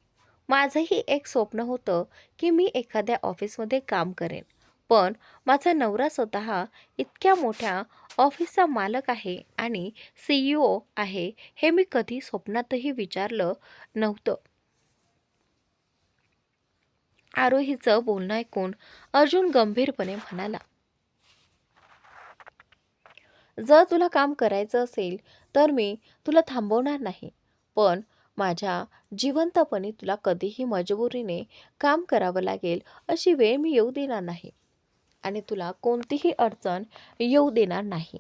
माझंही एक स्वप्न होतं की मी एखाद्या ऑफिसमध्ये काम करेन, पण माझा नवरा स्वतः इतक्या मोठ्या ऑफिसचा मालक आहे आणि CEO आहे हे मी कधी स्वप्नातही विचारलं नव्हतं. आरोहीचं बोलणं ऐकून अर्जुन गंभीरपणे म्हणाला, जर तुला काम करायचं असेल तर मी तुला थांबवणार नाही, पण माझ्या जिवंतपणी तुला कधीही मजबुरीने काम करावं लागेल अशी वेळ मी येऊ देणार नाही आणि तुला कोणतीही अडचण येऊ देणार नाही.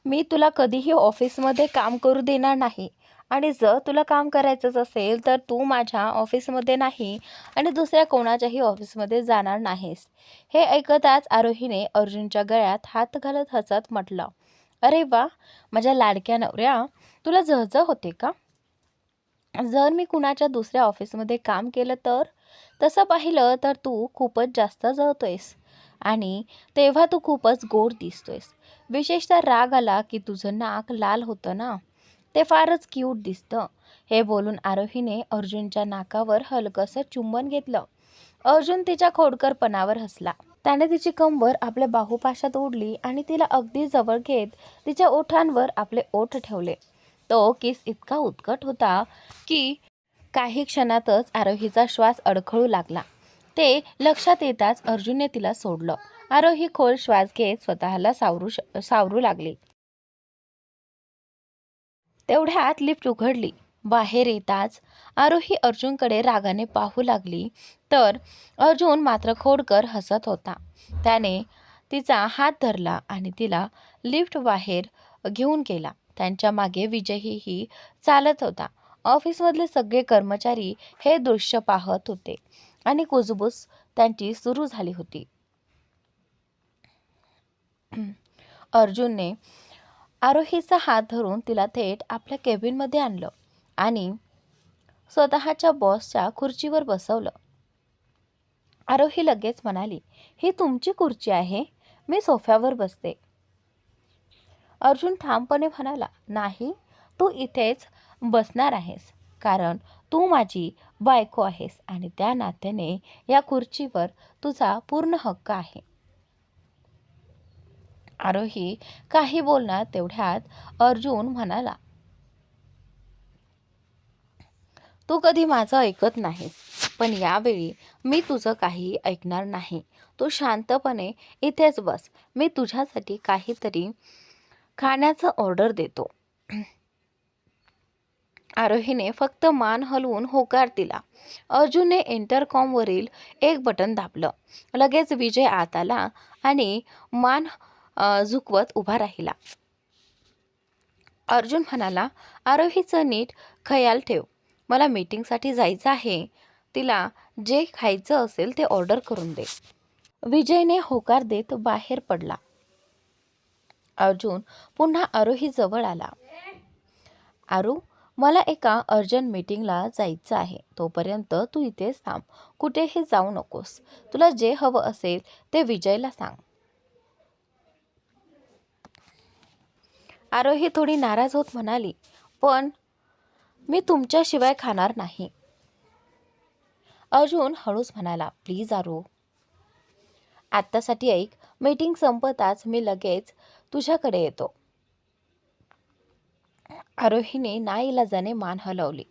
मी तुला कधीही ऑफिसमध्ये काम करू देणार नाही आणि जर तुला काम करायचंच असेल तर तू माझ्या ऑफिसमध्ये नाही आणि दुसऱ्या कोणाच्याही ऑफिसमध्ये जाणार नाहीस. हे ऐकताच आरोहीने अर्जुनच्या गळ्यात हात घालत हसत म्हटलं, अरे वा, माझ्या लाडक्या नवऱ्या, तुला जळजळ होते का? जर मी कुणाच्या दुसऱ्या ऑफिसमध्ये काम केलं तर? तसं पाहिलं तर तू खूपच जास्त जळतोयस आणि तेव्हा तू खूपच गोड दिसतोयस. विशेषतः राग आला की तुझं नाक लाल होतं ना, ते फारच क्यूट दिसतं. हे बोलून आरोहीने अर्जुनच्या नाकावर हलकंसं चुंबन घेतलं. अर्जुन तिच्या खोडकरपणावर हसला. त्याने तिची कंबर आपल्या बाहुपाशात ओढली आणि तिला अगदी जवळ घेत तिच्या ओठांवर आपले ओठ ठेवले. तो किस इतका उत्कट होता की काही क्षणातच आरोहीचा श्वास अडखळू लागला. ते लक्षात येताच अर्जुनने तिला सोडलं आरोही खोल श्वास घेत स्वतःला सावरू लागली. तेवढ्यात लिफ्ट उघडली. बाहेर येताच आरोही अर्जुनकडे रागाने पाहू लागली, तर अर्जुन मात्र खोडकर हसत होता. त्याने तिचा हात धरला आणि तिला लिफ्ट बाहेर घेऊन गेला. त्यांच्या मागे विजयही चालत होता. ऑफिसमधले सगळे कर्मचारी हे दृश्य पाहत होते आणि कुजबूज त्यांची सुरू झाली होती. अर्जुनने आरोहीचा हात धरून तिला थेट आपल्या केबिनमध्ये आणलं आणि स्वतःच्या बॉसच्या खुर्चीवर बसवलं. आरोही लगेच म्हणाली, ही तुमची खुर्ची आहे, मी सोफ्यावर बसते. अर्जुन ठामपणे म्हणाला, नाही, तू इथेच बसणार आहेस, कारण तू माझी बायको आहेस आणि त्या नात्याने या खुर्चीवर तुझा पूर्ण हक्क आहे. आरोही काही बोलणार तेवढ्यात अर्जुन म्हणाला, तू कधी माझं ऐकत नाहीस, पण यावेळी मी तुझं काही ऐकणार नाही. तू शांतपणे इथेच बस, मी तुझ्यासाठी काहीतरी खाण्याचं ऑर्डर देतो. आरोहीने फक्त मान हलवून होकार दिला. अर्जुनने इंटरकॉमवरील एक बटन दाबलं. लगेच विजय आत आला आणि मान झुकवत उभा राहिला. अर्जुन म्हणाला, आरोहीचं नीट खयाल ठेव, मला मीटिंगसाठी जायचं आहे. तिला जे खायचं असेल ते ऑर्डर करून दे. विजयने होकार देत बाहेर पडला. अर्जुन पुन्हा आरोही जवळ आला. आरू, मला एका अर्जंट मीटिंगला जायचं आहे. तोपर्यंत तू इथेच थांब, कुठेही जाऊ नकोस. तुला जे हवं असेल ते विजयला सांग. आरोही थोडी नाराज होत म्हणाली, पण मी तुमच्याशिवाय खाणार नाही. अर्जुन हळूच म्हणाला, प्लीज आरू, आत्तासाठी ऐक, मीटिंग संपताच मी लगेच तुझ्याकडे येतो. आरोहीने नाईलाजाने मान हलवली.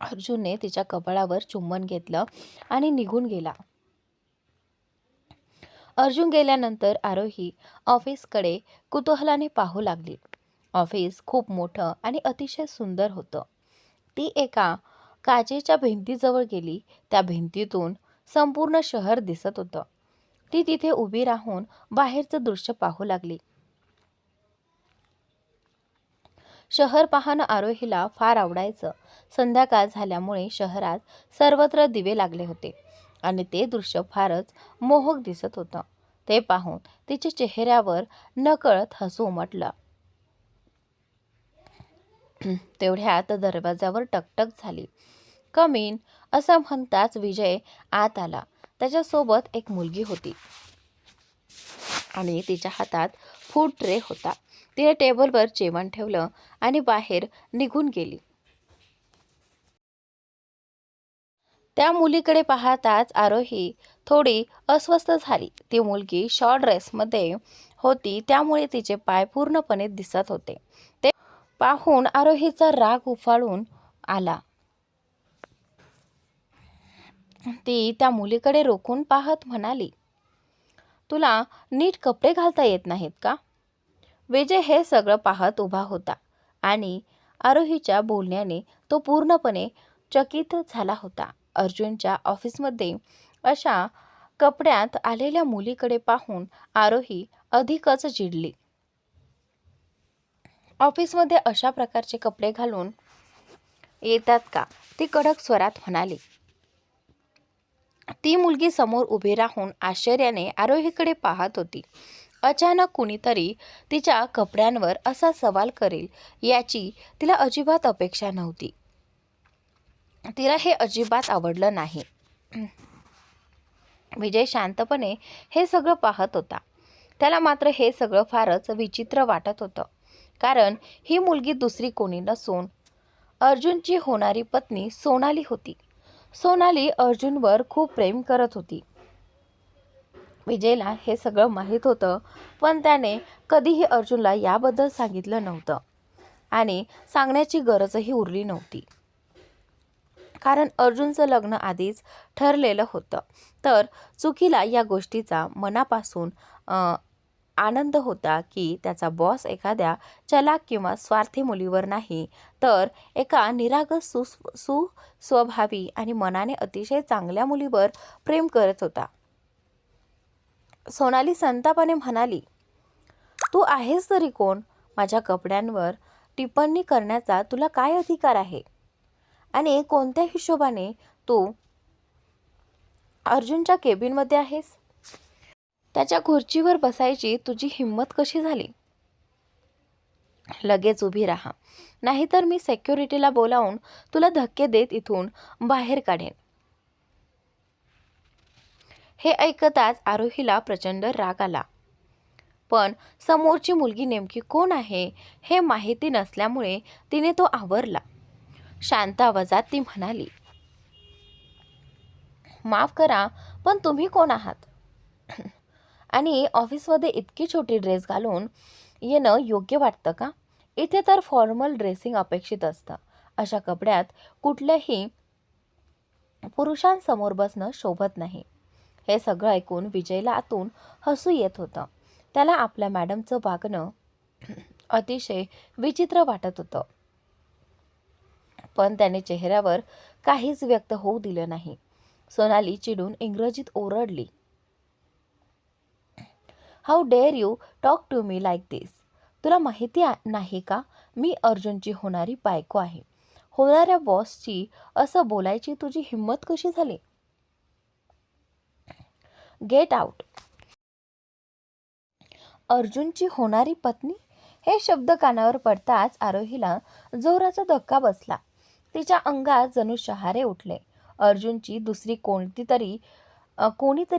अर्जुनने तिच्या कपाळावर चुंबन घेतलं आणि निघून गेला. अर्जुन गेल्यानंतर आरोही ऑफिसकडे कुतूहलाने पाहू लागली. ऑफिस खूप मोठं आणि अतिशय सुंदर होतं. ती एका काचेच्या भिंतीजवळ गेली. त्या भिंतीतून संपूर्ण शहर दिसत होतं. ती तिथे उभी राहून बाहेरचं दृश्य पाहू लागली. शहर पाहणं आरोहीला फार आवडायचं. संध्याकाळ झाल्यामुळे शहरात सर्वत्र दिवे लागले होते आणि ते दृश्य फारच मोहक दिसत होतं. ते पाहून तिच्या चेहऱ्यावर नकळत हसू उमटलं. तेवढ्यात दरवाजावर टकटक झाली. कम इन असं म्हणताच विजय आत आला. त्याच्यासोबत एक मुलगी होती आणि तिच्या हातात फूड ट्रे होता. तिने टेबलवर जेवण ठेवलं आणि बाहेर निघून गेली. त्या मुलीकडे पाहताच आरोही थोडी अस्वस्थ झाली. ती मुलगी शॉर्ट ड्रेसमध्ये होती, त्यामुळे तिचे पाय पूर्णपणे दिसत होते. ते पाहून आरोहीचा राग उफाळून आला. ती त्या मुलीकडे रोखून पाहत म्हणाली, तुला नीट कपडे घालता येत नाहीत का? विजय हे सगळं पाहत उभा होता आणि आरोहीच्या बोलण्याने तो पूर्णपणे चकित झाला होता. अर्जुनच्या ऑफिसमध्ये अशा कपड्यात आलेल्या मुलीकडे पाहून आरोही अधिकच चिडली. ऑफिसमध्ये अशा प्रकारचे कपडे घालून येतात का? ती कडक स्वरात म्हणाली. ती मुलगी समोर उभी राहून आश्चर्याने आरोहीकडे पाहत होती. अचानक कुणीतरी तिच्या कपड्यांवर असा सवाल करेल याची तिला अजिबात अपेक्षा नव्हती. तिला हे अजिबात आवडलं नाही. विजय शांतपणे हे सगळं पाहत होता. त्याला मात्र हे सगळं फारच विचित्र वाटत होतं, कारण ही मुलगी दुसरी कोणी नसून अर्जुनची होणारी पत्नी सोनाली होती. सोनाली अर्जुनवर खूप प्रेम करत होती. विजयला हे सगळं माहीत होतं, पण त्याने कधीही अर्जुनला याबद्दल सांगितलं नव्हतं आणि सांगण्याची गरजही उरली नव्हती. कारण अर्जुनचं लग्न आधीच ठरलेलं होतं. तर चुकीला या गोष्टीचा मनापासून आनंद होता की त्याचा बॉस एखाद्या चलाक किंवा स्वार्थी मुलीवर नाही, तर एका निरागस सुस्वभावी आणि मनाने अतिशय चांगल्या मुलीवर प्रेम करत होता. सोनाली संतापाने म्हणाली, तू आहेस तरी कोण? माझ्या कपड्यांवर टिप्पणी करण्याचा तुला काय अधिकार आहे? आणि कोणत्या हिशोबाने तू अर्जुनच्या केबिनमध्ये आहेस? त्याच्या खुर्चीवर बसायची तुझी हिंमत कशी झाली? लगेच उभी राहा, नाहीतर मी सेक्युरिटीला बोलावून तुला धक्के देत इथून बाहेर काढेन. हे ऐकताच आरोहीला प्रचंड राग आला. पण समोरची मुलगी नेमकी कोण आहे हे माहिती नसल्यामुळे तिने तो आवरला. शांत आवाजात ती म्हणाली, माफ करा, पण तुम्ही कोण आहात? आणि ऑफिसमध्ये इतकी छोटी ड्रेस घालून येणं योग्य वाटतं का? इथे तर फॉर्मल ड्रेसिंग अपेक्षित असतं. अशा कपड्यात कुठल्याही पुरुषांसमोर बसणं शोभत नाही. हे सगळं ऐकून विजयला आतून हसू येत होतं. त्याला आपल्या मॅडमचं वागणं अतिशय विचित्र वाटत होतं. पण त्याने चेहऱ्यावर काहीच व्यक्त होऊ दिलं नाही. सोनाली चिडून इंग्रजीत ओरडली, how dare you talk to me like this? तुला माहिती नाही का मी अर्जुनची होणारी बायको आहे? होणाऱ्या बॉसची असं बोलायची तुझी हिंमत कशी झाली? Get out. अर्जुनची होणारी पत्नी हे शब्द कानावर पडताच आरोहीला जोराचा धक्का बसला. तिच्या अंगात जणू शहारे उठले. अर्जुनची दुसरी कोणीतरी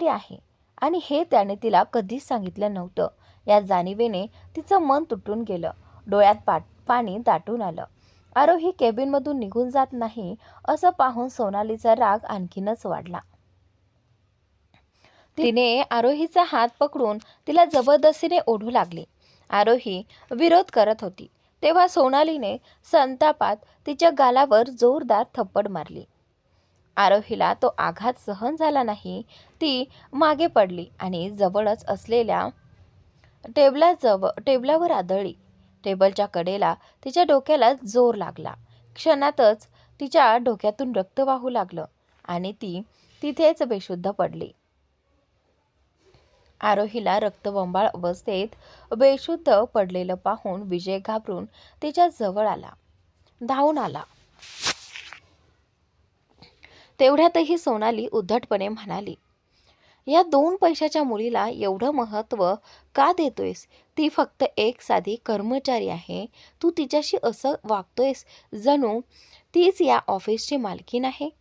आहे आणि हे त्याने तिला कधीच सांगितलं नव्हतं. या जाणीवेने तिचं मन तुटून गेलं. डोळ्यात पाणी दाटून आलं. आरोही केबिनमधून निघून जात नाही असं पाहून सोनालीचा राग आणखीनच वाढला. तिने आरोहीचा हात पकडून तिला जबरदस्तीने ओढू लागली. आरोही विरोध करत होती तेव्हा सोनालीने संतापात तिच्या गालावर जोरदार थप्पड मारली. आरोहीला तो आघात सहन झाला नाही. ती मागे पडली आणि जवळच असलेल्या टेबलावर आदळली. टेबलच्या कडेला तिच्या डोक्याला जोर लागला. क्षणातच तिच्या डोक्यातून रक्त वाहू लागलं आणि ती तिथेच बेशुद्ध पडली. आरोहीला रक्तबंबाळ अवस्थेत बेशुद्ध पडलेलं पाहून विजय घाबरून तिच्या जवळ आला, धावून आला. तेवढ्यातही सोनाली उद्धटपणे म्हणाली, या 2 पैशाच्या मुलीला एवढं महत्त्व का देतोयस? ती फक्त एक साधी कर्मचारी आहे. तू तिच्याशी असं वागतोयस जणू तीच या ऑफिसची मालकीण आहे.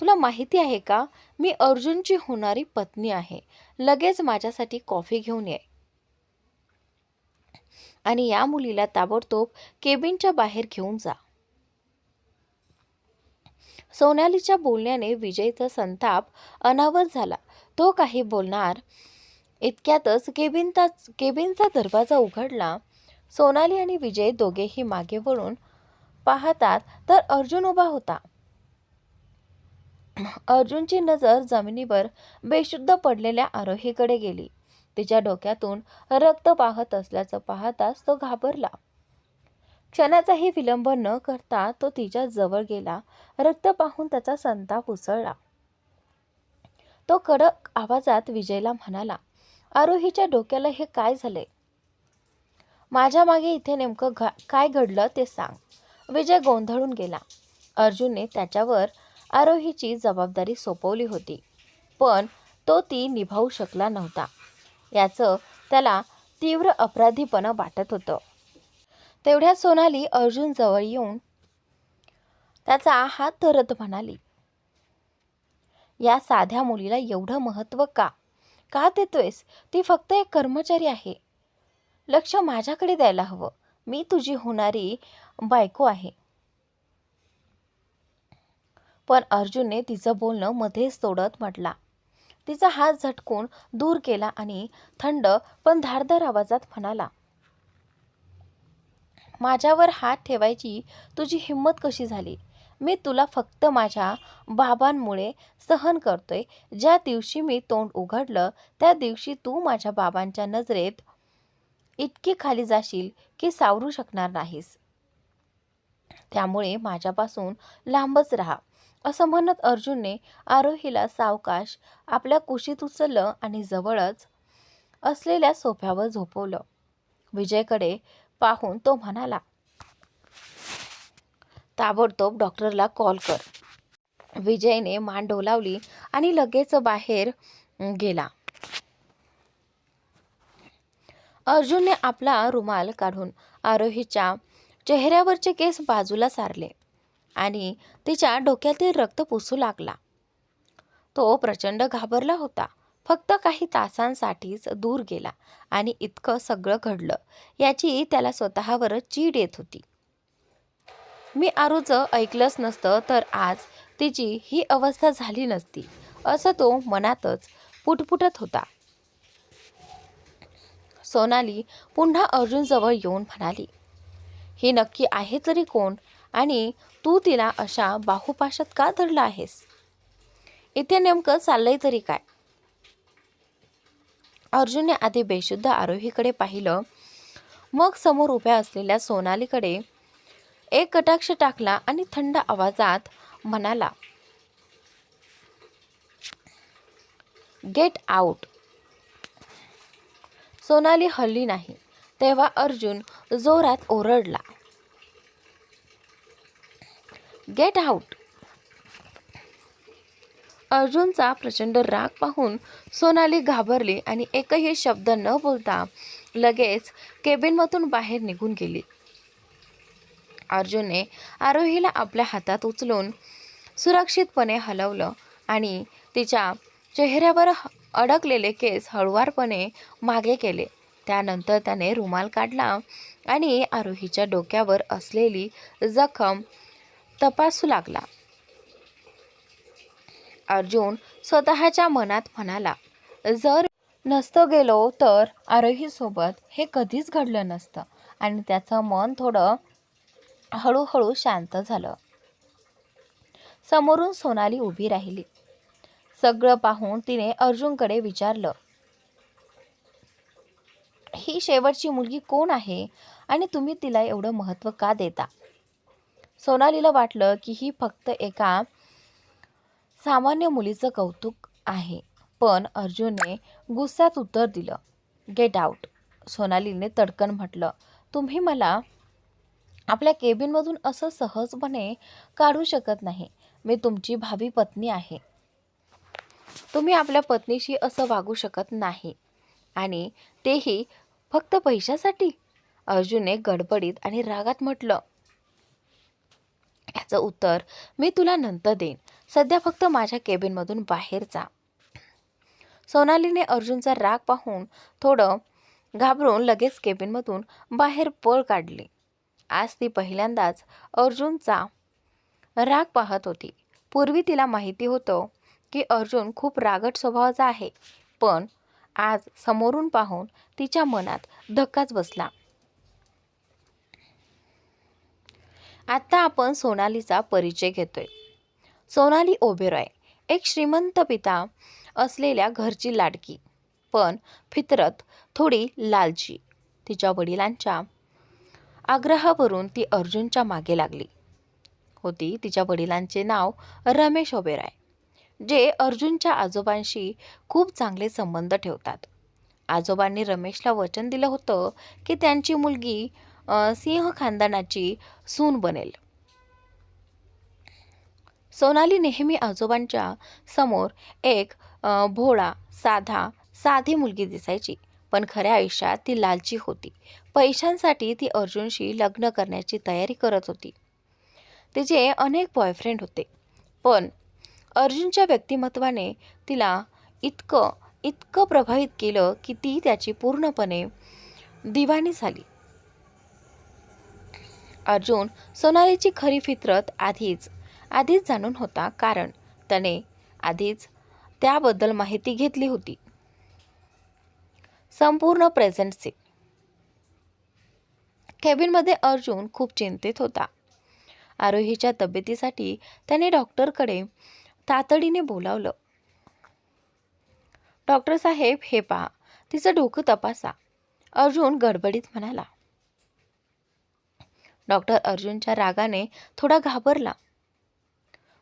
तुला माहिती आहे का, मी अर्जुनची होणारी पत्नी आहे. लगेच माझ्यासाठी कॉफी घेऊन ये आणि या मुलीला ताबडतोब केबिनच्या बाहेर घेऊन जा. सोनालीच्या बोलण्याने विजयचा संताप अनावर झाला. तो काही बोलणार इतक्यातच केबिनचा दरवाजा उघडला. सोनाली आणि विजय दोघेही मागे वळून पाहतात तर अर्जुन उभा होता. अर्जुनची नजर जमिनीवर बेशुद्ध पडलेल्या आरोहीकडे गेली. तिच्या डोक्यातून रक्त वाहत असल्याचं पाहताच तो घाबरला. क्षणाचाही विलंब न करता तो तिच्या जवळ गेला. रक्त पाहून त्याचा संताप उसळला. तो कडक आवाजात विजयला म्हणाला, आरोहीच्या डोक्याला हे काय झाले? माझ्या मागे इथे नेमकं काय घडलं ते सांग. विजय गोंधळून गेला. अर्जुनने त्याच्यावर आरोहीची जबाबदारी सोपवली होती, पण तो ती निभावू शकला नव्हता. याचं त्याला तीव्र अपराधीपणा वाटत होतं. तेवढ्यात सोनाली अर्जुन जवळ येऊन त्याचा हात धरत म्हणाली, या साध्या मुलीला एवढं महत्त्व का देतोयस? ती फक्त एक कर्मचारी आहे. लक्ष माझ्याकडे द्यायला हवं. मी तुझी होणारी बायको आहे. पण अर्जुनने तिचं बोलणं मध्येच तोडत म्हटला. तिचा हात झटकून दूर केला आणि थंड पण धारदार आवाजात म्हणाला, माझ्यावर हात ठेवायची तुझी हिंमत कशी झाली? मी तुला फक्त माझ्या बाबांमुळे सहन करतोय. ज्या दिवशी मी तोंड उघडलं त्या दिवशी तू माझ्या बाबांच्या नजरेत इतकी खाली जाशील की सावरू शकणार नाहीस. त्यामुळे माझ्यापासून लांबच राहा. असं म्हणत अर्जुनने आरोहीला सावकाश आपल्या कुशीत उचललं आणि जवळच असलेल्या सोफ्यावर झोपवलं. विजयकडे पाहून तो म्हणाला, ताबडतोब डॉक्टरला कॉल कर. विजयने मान डोलावली आणि लगेच बाहेर गेला. अर्जुनने आपला रुमाल काढून आरोहीच्या चेहऱ्यावरचे केस बाजूला सारले आणि तिच्या डोक्यातील रक्त पुसू लागला. तो प्रचंड घाबरला होता. फक्त काही तासांसाठीच दूर गेला आणि इतकं सगळं घडलं याची त्याला स्वतःवरच चीड येत होती. मी आरूचं ऐकलंच नसतं तर आज तिची ही अवस्था झाली नसती, असं तो मनातच पुटपुटत होता. सोनाली पुन्हा अर्जुनजवळ येऊन म्हणाली, ही नक्की आहे तरी कोण आणि तू तिला अशा बाहुपाशात का धरलं आहेस? इथे नेमकं चाललंय तरी काय? अर्जुनने आधी बेशुद्ध आरोहीकडे पाहिलं, मग समोर उभ्या असलेल्या सोनालीकडे एक कटाक्ष टाकला आणि थंड आवाजात म्हणाला, गेट आउट. सोनाली हलली नाही. तेव्हा अर्जुन जोरात ओरडला, गेट आउट. अर्जुनचा प्रचंड राग पाहून सोनाली घाबरली आणि एकही शब्द न बोलता लगेच केबिनमधून बाहेर निघून गेली. अर्जुनने आरोहीला आपल्या हातात उचलून सुरक्षितपणे हलवलं आणि तिच्या चेहऱ्यावर अडकलेले केस हळुवारपणे मागे केले. त्यानंतर त्याने रुमाल काढला आणि आरोहीच्या डोक्यावर असलेली जखम तपासू लागला. अर्जुन स्वतःच्या मनात म्हणाला, जर नसतं गेलो तर आरोहीसोबत हे कधीच घडलं नसतं आणि त्याचं मन थोडं हळूहळू शांत झालं. समोरून सोनाली उभी राहिली. सगळं पाहून तिने अर्जुनकडे विचारलं, ही शेवटची मुलगी कोण आहे आणि तुम्ही तिला एवढं महत्त्व का देता? सोनालीला वाटलं की ही फक्त एका सामान्य मुलीचं कौतुक आहे, पण अर्जुनने गुस्सात उत्तर दिलं, गेट आउट. सोनालीने तडकन म्हटलं, तुम्ही मला आपल्या केबिनमधून असं सहजपणे काढू शकत नाही. मी तुमची भावी पत्नी आहे. तुम्ही आपल्या पत्नीशी असं वागू शकत नाही आणि तेही फक्त पैशासाठी. अर्जुनने गडबडीत आणि रागात म्हटलं, याचं उत्तर मी तुला नंतर देईन. सध्या फक्त माझ्या केबिनमधून बाहेर जा. सोनालीने अर्जुनचा राग पाहून थोडं घाबरून लगेच केबिनमधून बाहेर पळ काढली. आज ती पहिल्यांदाच अर्जुनचा राग पाहत होती. पूर्वी तिला माहिती होतं की अर्जुन खूप रागट स्वभावाचा आहे, पण आज समोरून पाहून तिच्या मनात धक्काच बसला. आता आपण सोनालीचा परिचय घेतोय. सोनाली ओबेरॉय एक श्रीमंत पिता असलेल्या घरची लाडकी, पण फितरत थोडी लालची. तिच्या वडिलांच्या आग्रहावरून ती अर्जुनच्या मागे लागली होती. तिच्या वडिलांचे नाव रमेश ओबेरॉय, जे अर्जुनच्या आजोबांशी खूप चांगले संबंध ठेवतात. आजोबांनी रमेशला वचन दिलं होतं की त्यांची मुलगी सिंह खानदानाची सून बनेल. सोनाली नेहमी आजोबांच्या समोर एक भोळा साधी मुलगी दिसायची, पण खऱ्या आयुष्यात ती लालची होती. पैशांसाठी ती अर्जुनशी लग्न करण्याची तयारी करत होती. तिचे अनेक बॉयफ्रेंड होते, पण अर्जुनच्या व्यक्तिमत्वाने तिला इतकं प्रभावित केलं की ती त्याची पूर्णपणे दिवाणी झाली. अर्जुन सोनालीची खरी फितरत आधीच जाणून होता, कारण त्याने आधीच त्याबद्दल माहिती घेतली होती. संपूर्ण प्रेझेंट सीन. केबिनमध्ये अर्जुन खूप चिंतित होता. आरोहीच्या तब्येतीसाठी त्याने डॉक्टरकडे तातडीने बोलावलं. डॉक्टर साहेब, हे पहा, तिचं डोकं तपासा, अर्जुन गडबडीत म्हणाला. डॉक्टर अर्जुनच्या रागाने थोडा घाबरला,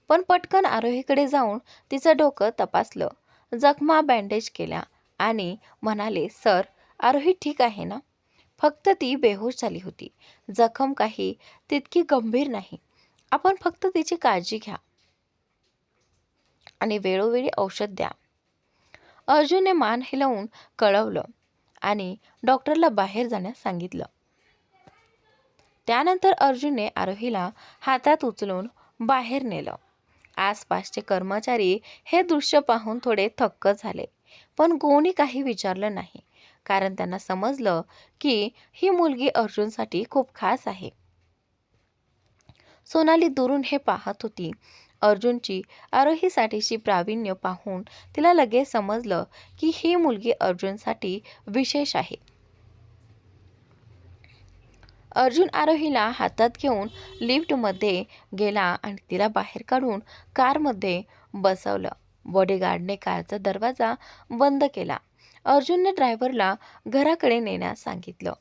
पण पटकन आरोहीकडे जाऊन तिचं डोकं तपासलं, जखमा बँडेज केल्या आणि म्हणाले, सर, आरोही ठीक आहे ना? फक्त ती बेहोश झाली होती. जखम काही तितकी गंभीर नाही. आपण फक्त तिची काळजी घ्या आणि वेळोवेळी औषध द्या. अर्जुनने मान हिलवून कळवलं आणि डॉक्टरला बाहेर जाण्यास सांगितलं. त्यानंतर अर्जुनने आरोहीला हातात उचलून बाहेर नेलं. आसपासचे कर्मचारी हे दृश्य पाहून थोडे थक्क झाले, पण कोणी काही विचारलं नाही, कारण त्यांना समजलं की ही मुलगी अर्जुनसाठी खूप खास आहे. सोनाली दुरून हे पाहत होती. अर्जुनची आरोहीसाठीची प्रावीण्य पाहून तिला लगेच समजलं की ही मुलगी अर्जुनसाठी विशेष आहे. अर्जुन आरोहीला हातात घेऊन लिफ्टमध्ये गेला आणि तिला बाहेर काढून कारमध्ये बसवलं. बॉडीगार्डने कारचा दरवाजा बंद केला. अर्जुनने ड्रायव्हरला घराकडे नेण्यास सांगितलं.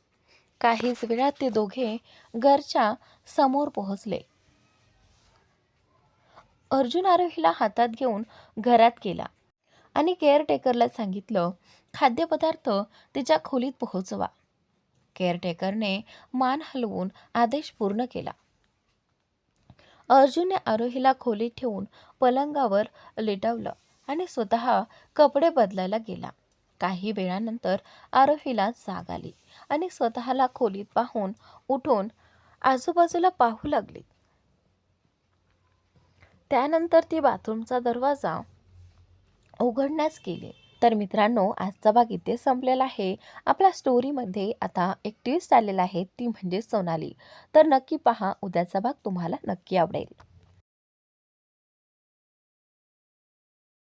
काहीच वेळात ते दोघे घरच्या समोर पोहोचले. अर्जुन आरोहीला हातात घेऊन घरात गेला आणि केअरटेकरला सांगितलं, खाद्यपदार्थ तिच्या खोलीत पोहोचवा. केअरटेकरने मान हलवून आदेश पूर्ण केला. अर्जुनने आरोहीला खोलीत ठेवून पलंगावर लेटवलं आणि स्वतः कपडे बदलायला गेला. काही वेळानंतर आरोहीला जाग आली आणि स्वतःला खोलीत पाहून उठून आजूबाजूला पाहू लागली. त्यानंतर ती बाथरूमचा दरवाजा उघडण्यास गेली. तर मित्रांनो, आजचा भाग इथे संपलेला आहे. आपल्या स्टोरीमध्ये आता एक ट्विस्ट आलेला आहे, ती म्हणजे सोनाली. तर नक्की पहा, उद्याचा भाग तुम्हाला नक्की आवडेल.